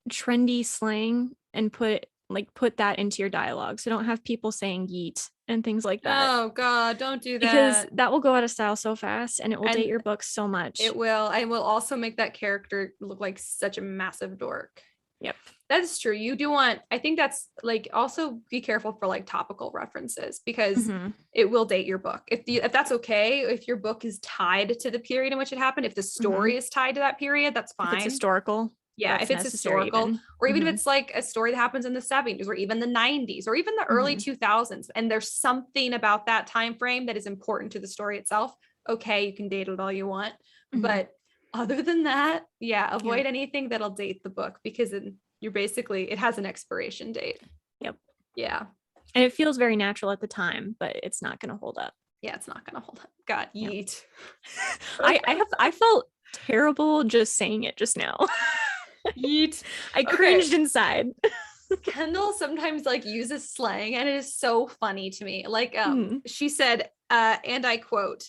trendy slang and put that into your dialogue. So don't have people saying yeet and things like that. Oh God, don't do that. Because that will go out of style so fast and it will date your book so much. It will. I will also make that character look like such a massive dork. Yep. That's true. You do want, I think that's like, also be careful for like topical references, because it will date your book. If that's okay, if your book is tied to the period in which it happened, if the story is tied to that period, that's fine. If it's historical. Yeah, if it's historical, or even if it's like a story that happens in the 70s or even the 90s or even the early 2000s, and there's something about that time frame that is important to the story itself, okay, you can date it all you want. But other than that, avoid anything that'll date the book, because it has an expiration date. Yep. Yeah. And it feels very natural at the time, but it's not going to hold up. Yeah, it's not going to hold up. God, yeet. I felt terrible just saying it just now. Yeet. I cringed inside. Kendall sometimes like uses slang, and it is so funny to me. Like she said, and I quote,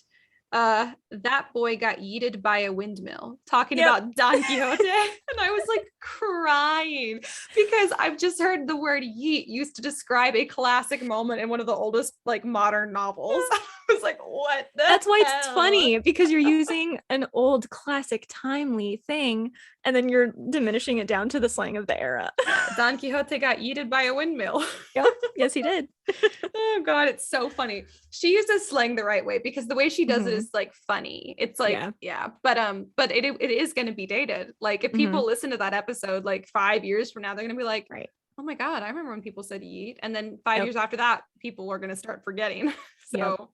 that boy got yeeted by a windmill, talking about Don Quixote. And I was like crying, because I've just heard the word yeet used to describe a classic moment in one of the oldest like modern novels. I was like, what the That's why hell? It's funny, because you're using an old classic timely thing and then you're diminishing it down to the slang of the era. Don Quixote got yeeted by a windmill. Yep. Yes, he did. Oh God, it's so funny. She uses slang the right way, because the way she does it is like funny. It's like, but it is going to be dated. Like if people listen to that episode like 5 years from now, they're going to be like, oh my God, I remember when people said yeet. And then 5 years after that, people are going to start forgetting. So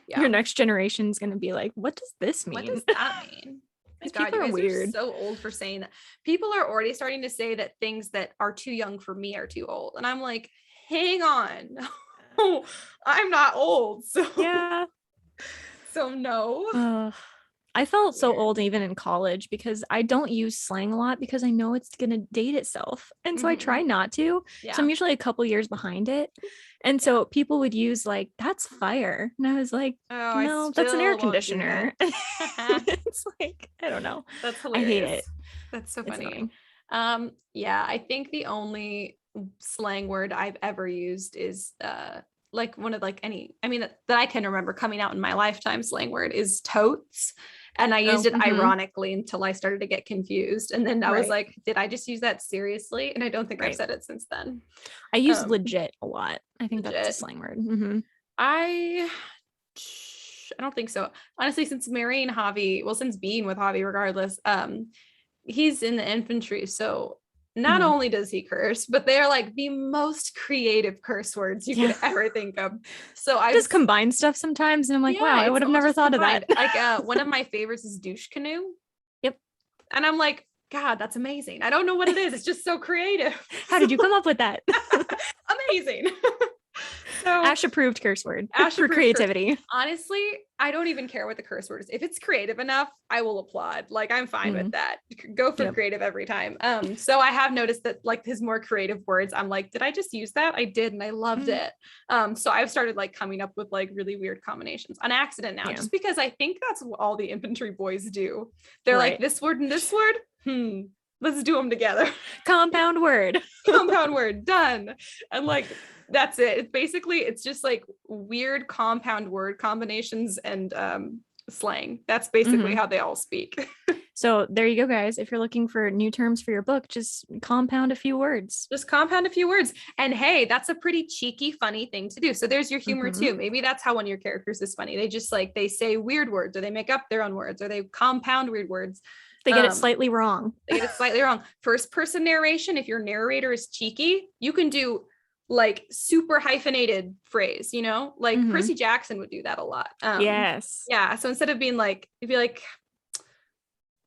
your next generation is going to be like, what does this mean? What does that mean? My God, you guys are so old for saying that. People are already starting to say that things that are too young for me are too old. And I'm like, hang on. I'm not old. So yeah. So no. I felt so old even in college because I don't use slang a lot because I know it's going to date itself. And so I try not to. So I'm usually a couple years behind it. And so people would use like, that's fire. And I was like, no, that's an air conditioner. It's like, I don't know. That's hilarious. I hate it. That's so funny. I think the only slang word I've ever used is like one of like any, I mean, that I can remember coming out in my lifetime slang word is totes. And I used it ironically until I started to get confused. And then I was like, did I just use that seriously? And I don't think I've said it since then. I use legit a lot. I think that's a slang word. I don't think so. Honestly, since marrying Javi, since being with Javi regardless, he's in the infantry. So not only does he curse, but they're like the most creative curse words you could ever think of. So I just combine stuff sometimes and I'm like, wow, I would have never thought of that. Like one of my favorites is douche canoe. Yep. And I'm like, God, that's amazing. I don't know what it is. It's just so creative. How did you come up with that? Amazing. So Ash approved curse word for creativity. Honestly, I don't even care what the curse word is. If it's creative enough, I will applaud. Like I'm fine with that. Go for creative every time. So I have noticed that like his more creative words, I'm like, did I just use that? I did. And I loved it. So I've started like coming up with like really weird combinations on accident now, just because I think that's what all the infantry boys do. They're like this word and this word. Let's do them together. Compound word. Compound word. Done. And like, that's it. It's just like weird compound word combinations and slang. That's basically how they all speak. So there you go, guys. If you're looking for new terms for your book, just compound a few words. And hey, that's a pretty cheeky, funny thing to do. So there's your humor too. Maybe that's how one of your characters is funny. They just like, they say weird words, or they make up their own words, or they compound weird words. They get it slightly wrong. First person narration. If your narrator is cheeky, you can do like super hyphenated phrase, like Percy Jackson would do that a lot. Yes. Yeah. So instead of being like, it'd be like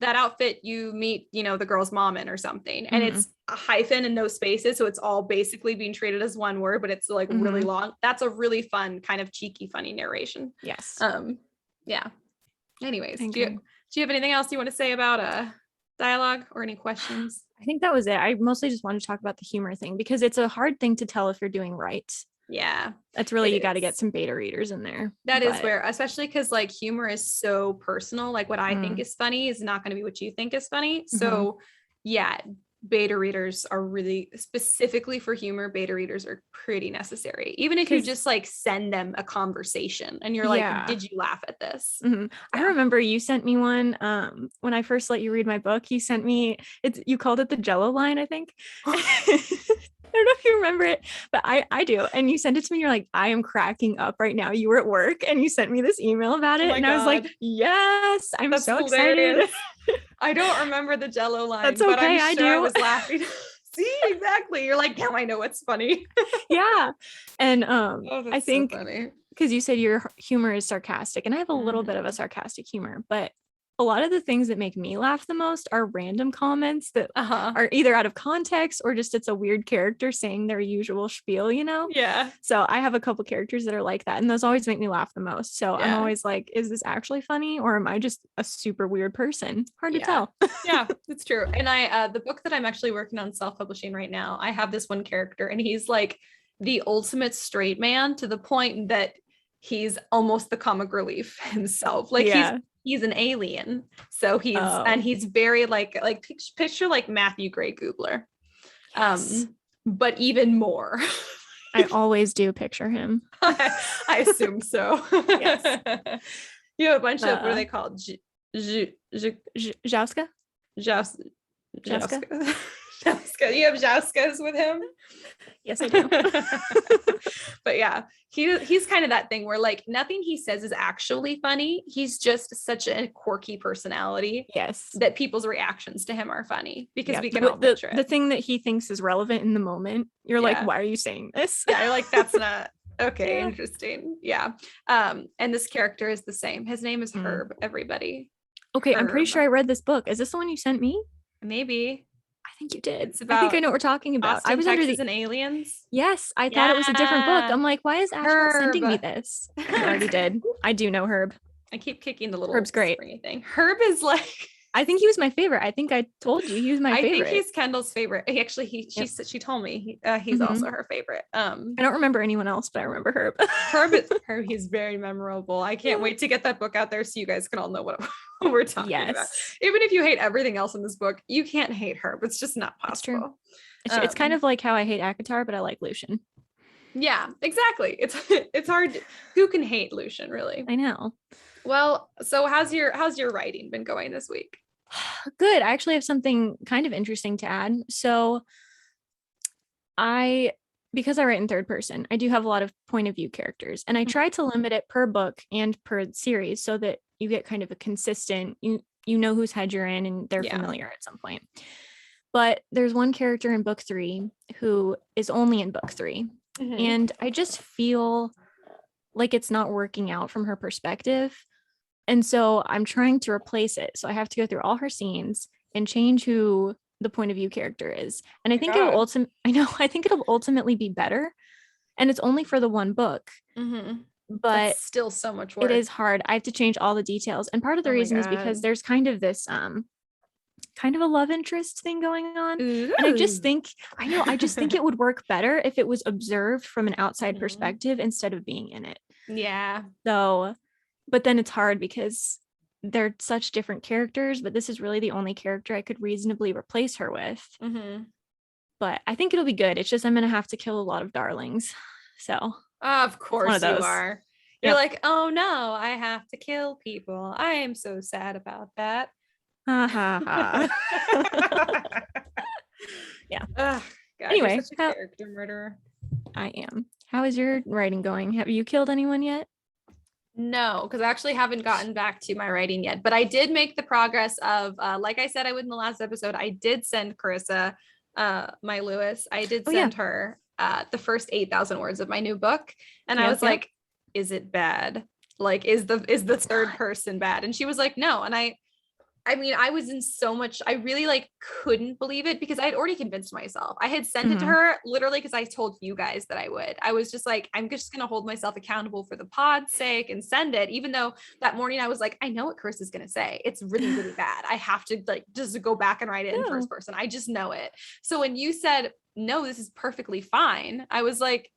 that outfit you meet, the girl's mom in or something. And it's a hyphen and no spaces. So it's all basically being treated as one word, but it's like really long. That's a really fun kind of cheeky, funny narration. Yes. Yeah. Anyways, do you have anything else you want to say about dialogue or any questions? I think that was it. I mostly just wanted to talk about the humor thing because it's a hard thing to tell if you're doing right. Yeah. That's really, you got to get some beta readers in there. That is where, especially because like humor is so personal. Like what I think is funny is not going to be what you think is funny. So yeah, beta readers are really specifically for humor. Beta readers are pretty necessary. Even if you just like send them a conversation and you're like, did you laugh at this? I remember you sent me one when I first let you read my book. You sent me you called it the Jello line, I think. I don't know if you remember it, but I do. And you sent it to me. You're like, I am cracking up right now. You were at work and you sent me this email about it. And I was like, yes, I'm so excited. I don't remember the Jello line. That's okay. But I'm I sure do. I was laughing. See, exactly. You're like, now I know what's funny. Yeah. And I think so funny. Because you said your humor is sarcastic, and I have a little bit of a sarcastic humor, but a lot of the things that make me laugh the most are random comments that are either out of context or just it's a weird character saying their usual spiel, Yeah. So I have a couple characters that are like that, and those always make me laugh the most. So I'm always like, is this actually funny, or am I just a super weird person? Hard to tell. Yeah, it's true. And the book that I'm actually working on self-publishing right now, I have this one character, and he's like the ultimate straight man to the point that he's almost the comic relief himself. Like he's an alien. So he's very like picture like Matthew Gray Goobler. But even more. I always do picture him. I assume so. Yes. You have a bunch of, what are they called? Jouska? Jouska. Jouska. You have Jouskas with him? Yes, I do. But yeah, he's kind of that thing where like nothing he says is actually funny. He's just such a quirky personality. Yes. That people's reactions to him are funny because we can all picture it. The thing that he thinks is relevant in the moment, you're like, why are you saying this? Yeah, you're like, that's not okay. Interesting. Yeah. And this character is the same. His name is Herb, everybody. Okay, Herb. I'm pretty sure I read this book. Is this the one you sent me? Maybe. I think you did. It's about I think I know what we're talking about. Austin, I was Texas under the and aliens. Yes, I thought it was a different book. I'm like, why is Ash not sending me this? I already did. I do know Herb. I keep kicking the little Herb's great thing. Herb is like, I think he was my favorite. I think I told you he was my favorite. I think he's Kendall's favorite. He actually she told me he's also her favorite. I don't remember anyone else, but I remember Herb. Herb, he's very memorable. I can't wait to get that book out there so you guys can all know what we're talking about. Even if you hate everything else in this book, you can't hate Herb. It's just not possible. It's kind of like how I hate Akatar, but I like Lucian. Yeah, exactly. It's hard. Who can hate Lucian, really? I know. Well, so how's your writing been going this week? Good. I actually have something kind of interesting to add. So because I write in third person, I do have a lot of point of view characters, and I try to limit it per book and per series so that you get kind of a consistent, you know whose head you're in and they're familiar at some point. But there's one character in book 3 who is only in book 3. And I just feel like it's not working out from her perspective. And so I'm trying to replace it. So I have to go through all her scenes and change who the point of view character is. And I think it'll ultimately be better. And it's only for the one book. But that's still so much work. It is hard. I have to change all the details. And part of the reason is because there's kind of this kind of a love interest thing going on. Ooh. And I just think it would work better if it was observed from an outside perspective instead of being in it. Yeah. So, but then it's hard because they're such different characters, but this is really the only character I could reasonably replace her with. But I think it'll be good. It's just I'm gonna have to kill a lot of darlings. So of course you are. You're like, oh no, I have to kill people. I am so sad about that. Yeah. God, anyway, you're such a character murderer. I am. How is your writing going? Have you killed anyone yet? No, because I actually haven't gotten back to my writing yet, but I did make the progress of, like I said I would in the last episode, I did send Karissa, my Lewis, I did send her the first 8,000 words of my new book. And I was like, is it bad? Like, is the third person bad? And she was like, no. And I mean, I was in so much, I really like couldn't believe it because I had already convinced myself. I had sent it to her literally because I told you guys that I would. I was just like, I'm just going to hold myself accountable for the pod's sake and send it. Even though that morning I was like, I know what Chris is going to say. It's really, really bad. I have to like just go back and write it in first person. I just know it. So when you said, no, this is perfectly fine, I was like,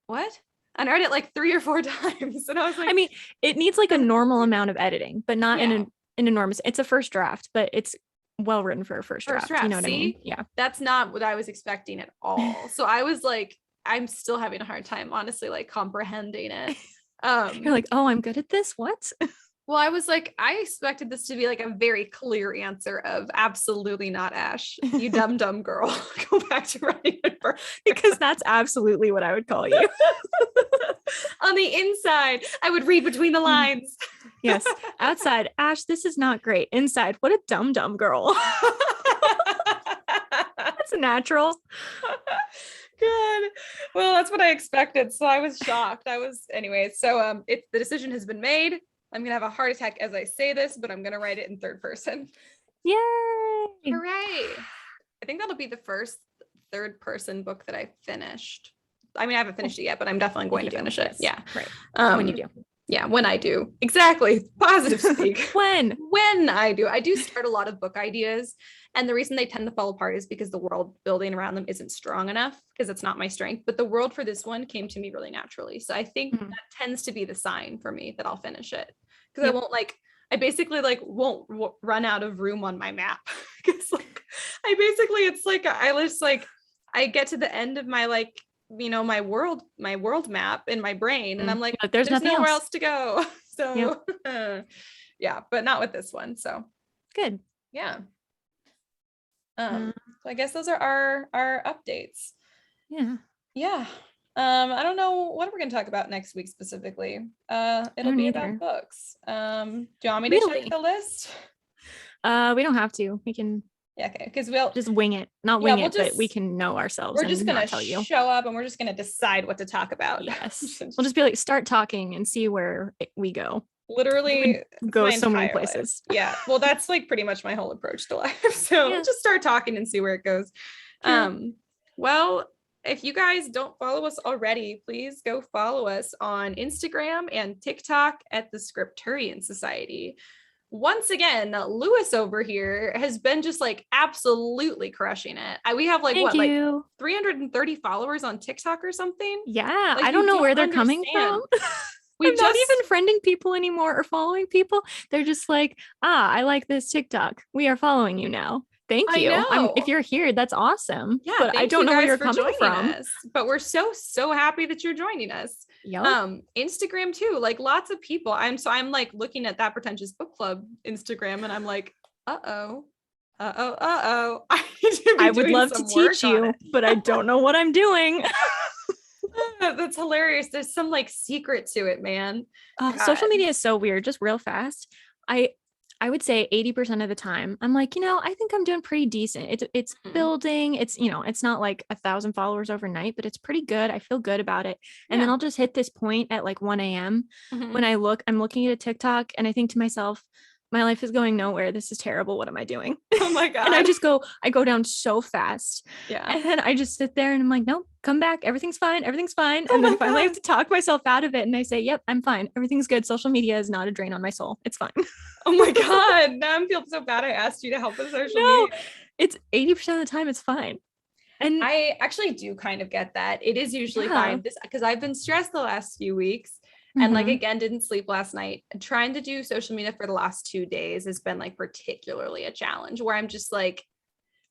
what? And I read it like 3 or 4 times. And I was like, I mean, it needs like a normal amount of editing, but not in an enormous, it's a first draft, but it's well written for a first draft. You know what I mean? Yeah. That's not what I was expecting at all. So I was like, I'm still having a hard time, honestly, like comprehending it. You're like, oh, I'm good at this. What? Well, I was like, I expected this to be like a very clear answer of absolutely not, Ash. You dumb girl. Go back to writing it first. Because that's absolutely what I would call you. On the inside, I would read between the lines. Yes. Outside, Ash, this is not great. Inside, what a dumb girl. That's natural. Good. Well, that's what I expected. So I was shocked. Anyway. So the decision has been made. I'm going to have a heart attack as I say this, but I'm going to write it in third person. Yay. Hooray. I think that'll be the first third person book that I finished. I mean, I haven't finished it yet, but I'm definitely going to finish it. Yeah. Right. When you do. Yeah, when I do. Exactly. Positive speak. When I do. I do start a lot of book ideas. And the reason they tend to fall apart is because the world building around them isn't strong enough, because it's not my strength. But the world for this one came to me really naturally. So I think that tends to be the sign for me that I'll finish it. Because I basically won't run out of room on my map. Because I get to the end of my my world map in my brain, and I'm like, there's nowhere else to go. So yeah, but not with this one. So good. Yeah. So I guess those are our updates. Yeah. I don't know what we're going to talk about next week specifically. It'll be about books. Do you want me to check the list? We don't have to. We can. Yeah, okay, because we'll just wing it. Not wing it, but we can know ourselves. We're just gonna show up and we're just gonna decide what to talk about. Yes. We'll just be like, start talking and see where we go. Literally go so many places. Life. Yeah. Well, that's like pretty much my whole approach to life. So just start talking and see where it goes. Well, if you guys don't follow us already, please go follow us on Instagram and TikTok at the Scripturient Society. Once again, Lewis over here has been just like absolutely crushing it. We have like 330 followers on TikTok or something. Yeah, like, I don't know where they're coming from. I'm not even friending people anymore or following people. They're just like, I like this TikTok. We are following you now. Thank you. If you're here, that's awesome. Yeah, but I don't know where you're coming from. But we're so happy that you're joining us. Yep. Instagram too, like lots of people. I'm like looking at That Pretentious Book Club Instagram and I'm like, I would love to teach you, but I don't know what I'm doing. That's hilarious. There's some like secret to it, man. Social media is so weird. Just real fast. I would say 80% of the time I'm like, I think I'm doing pretty decent. It's building. It's, it's not like 1,000 followers overnight, but it's pretty good. I feel good about it. And then I'll just hit this point at like 1 a.m. when I'm looking at a TikTok and I think to myself, my life is going nowhere. This is terrible. What am I doing? Oh my God. And I go down so fast. Yeah. And then I just sit there and I'm like, nope, come back. Everything's fine. Everything's fine. And then finally I have to talk myself out of it. And I say, yep, I'm fine. Everything's good. Social media is not a drain on my soul. It's fine. Oh my God. Now I feel so bad. I asked you to help with social media. It's 80% of the time. It's fine. And I actually do kind of get that. It is usually fine because I've been stressed the last few weeks. And like, again, didn't sleep last night. Trying to do social media for the last 2 days has been like particularly a challenge where I'm just like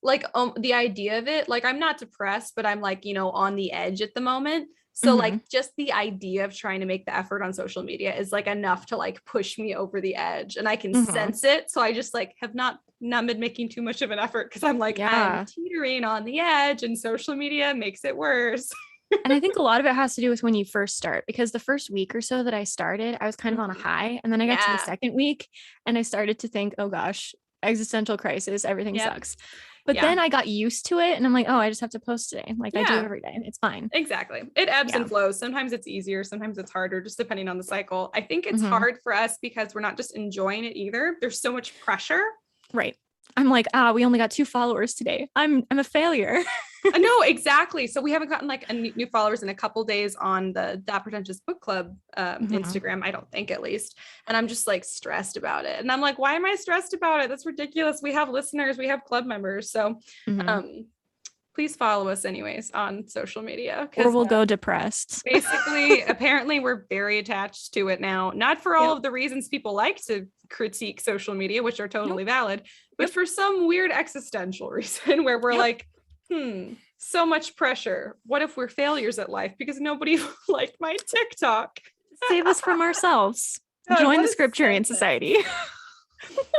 the idea of it, like I'm not depressed, but I'm like, on the edge at the moment. So like just the idea of trying to make the effort on social media is like enough to like push me over the edge and I can sense it. So I just like have not been making too much of an effort because I'm like, I'm teetering on the edge and social media makes it worse. And I think a lot of it has to do with when you first start, because the first week or so that I started, I was kind of on a high. And then I got to the second week and I started to think, oh gosh, existential crisis, everything sucks. But then I got used to it and I'm like, oh, I just have to post today. Like I do every day. It's fine. Exactly. It ebbs and flows. Sometimes it's easier. Sometimes it's harder, just depending on the cycle. I think it's hard for us because we're not just enjoying it either. There's so much pressure. Right. I'm like, we only got 2 followers today. I'm a failure. No, exactly. So we haven't gotten like a new followers in a couple days on the That Pretentious Book Club Instagram, I don't think, at least. And I'm just like stressed about it. And I'm like, why am I stressed about it? That's ridiculous. We have listeners, we have club members. So please follow us anyways on social media. Or we'll go depressed. Basically, apparently we're very attached to it now. Not for all of the reasons people like to critique social media, which are totally valid, but for some weird existential reason where we're like, so much pressure. What if we're failures at life because nobody liked my TikTok? Save us from ourselves. Join the Scripturient Society.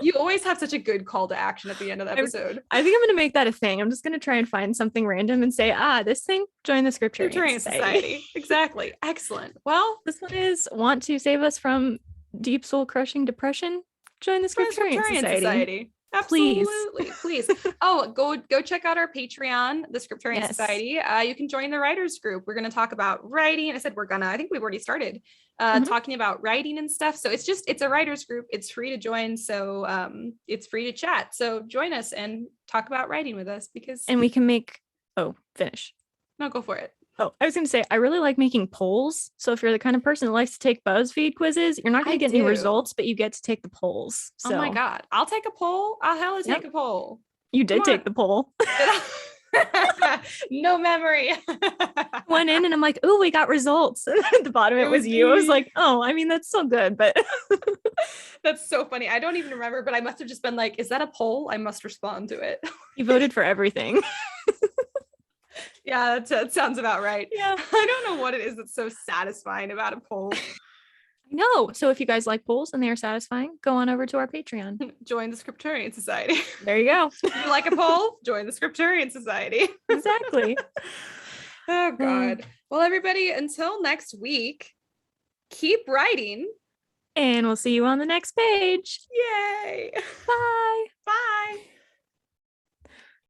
You always have such a good call to action at the end of the episode. I think I'm going to make that a thing. I'm just going to try and find something random and say, this thing, join the Scripturient Society. Exactly. Excellent. Well, this one is want to save us from deep soul crushing depression. Join the Scripturient Society. Absolutely, please. Oh, go check out our Patreon, the Scripturient Society. You can join the writers group. We're going to talk about writing. I think we've already started talking about writing and stuff. So it's a writers group. It's free to join. So it's free to chat. So join us and talk about writing with us and we can make, finish. No, go for it. Oh, I was going to say, I really like making polls. So if you're the kind of person that likes to take BuzzFeed quizzes, you're not going to get any results, but you get to take the polls. So. Oh my God. I'll take a poll. I'll hella take a poll. You did take the poll. No memory. Went in and I'm like, we got results. At the bottom, it was you. I was like, that's so good. But that's so funny. I don't even remember, but I must have just been like, is that a poll? I must respond to it. You voted for everything. Yeah, that sounds about right. Yeah. I don't know what it is that's so satisfying about a poll. No. So if you guys like polls and they are satisfying, go on over to our Patreon. Join the Scripturient Society. There you go. If you like a poll, join the Scripturient Society. Exactly. Oh, God. Well, everybody, until next week, keep writing. And we'll see you on the next page. Yay. Bye. Bye.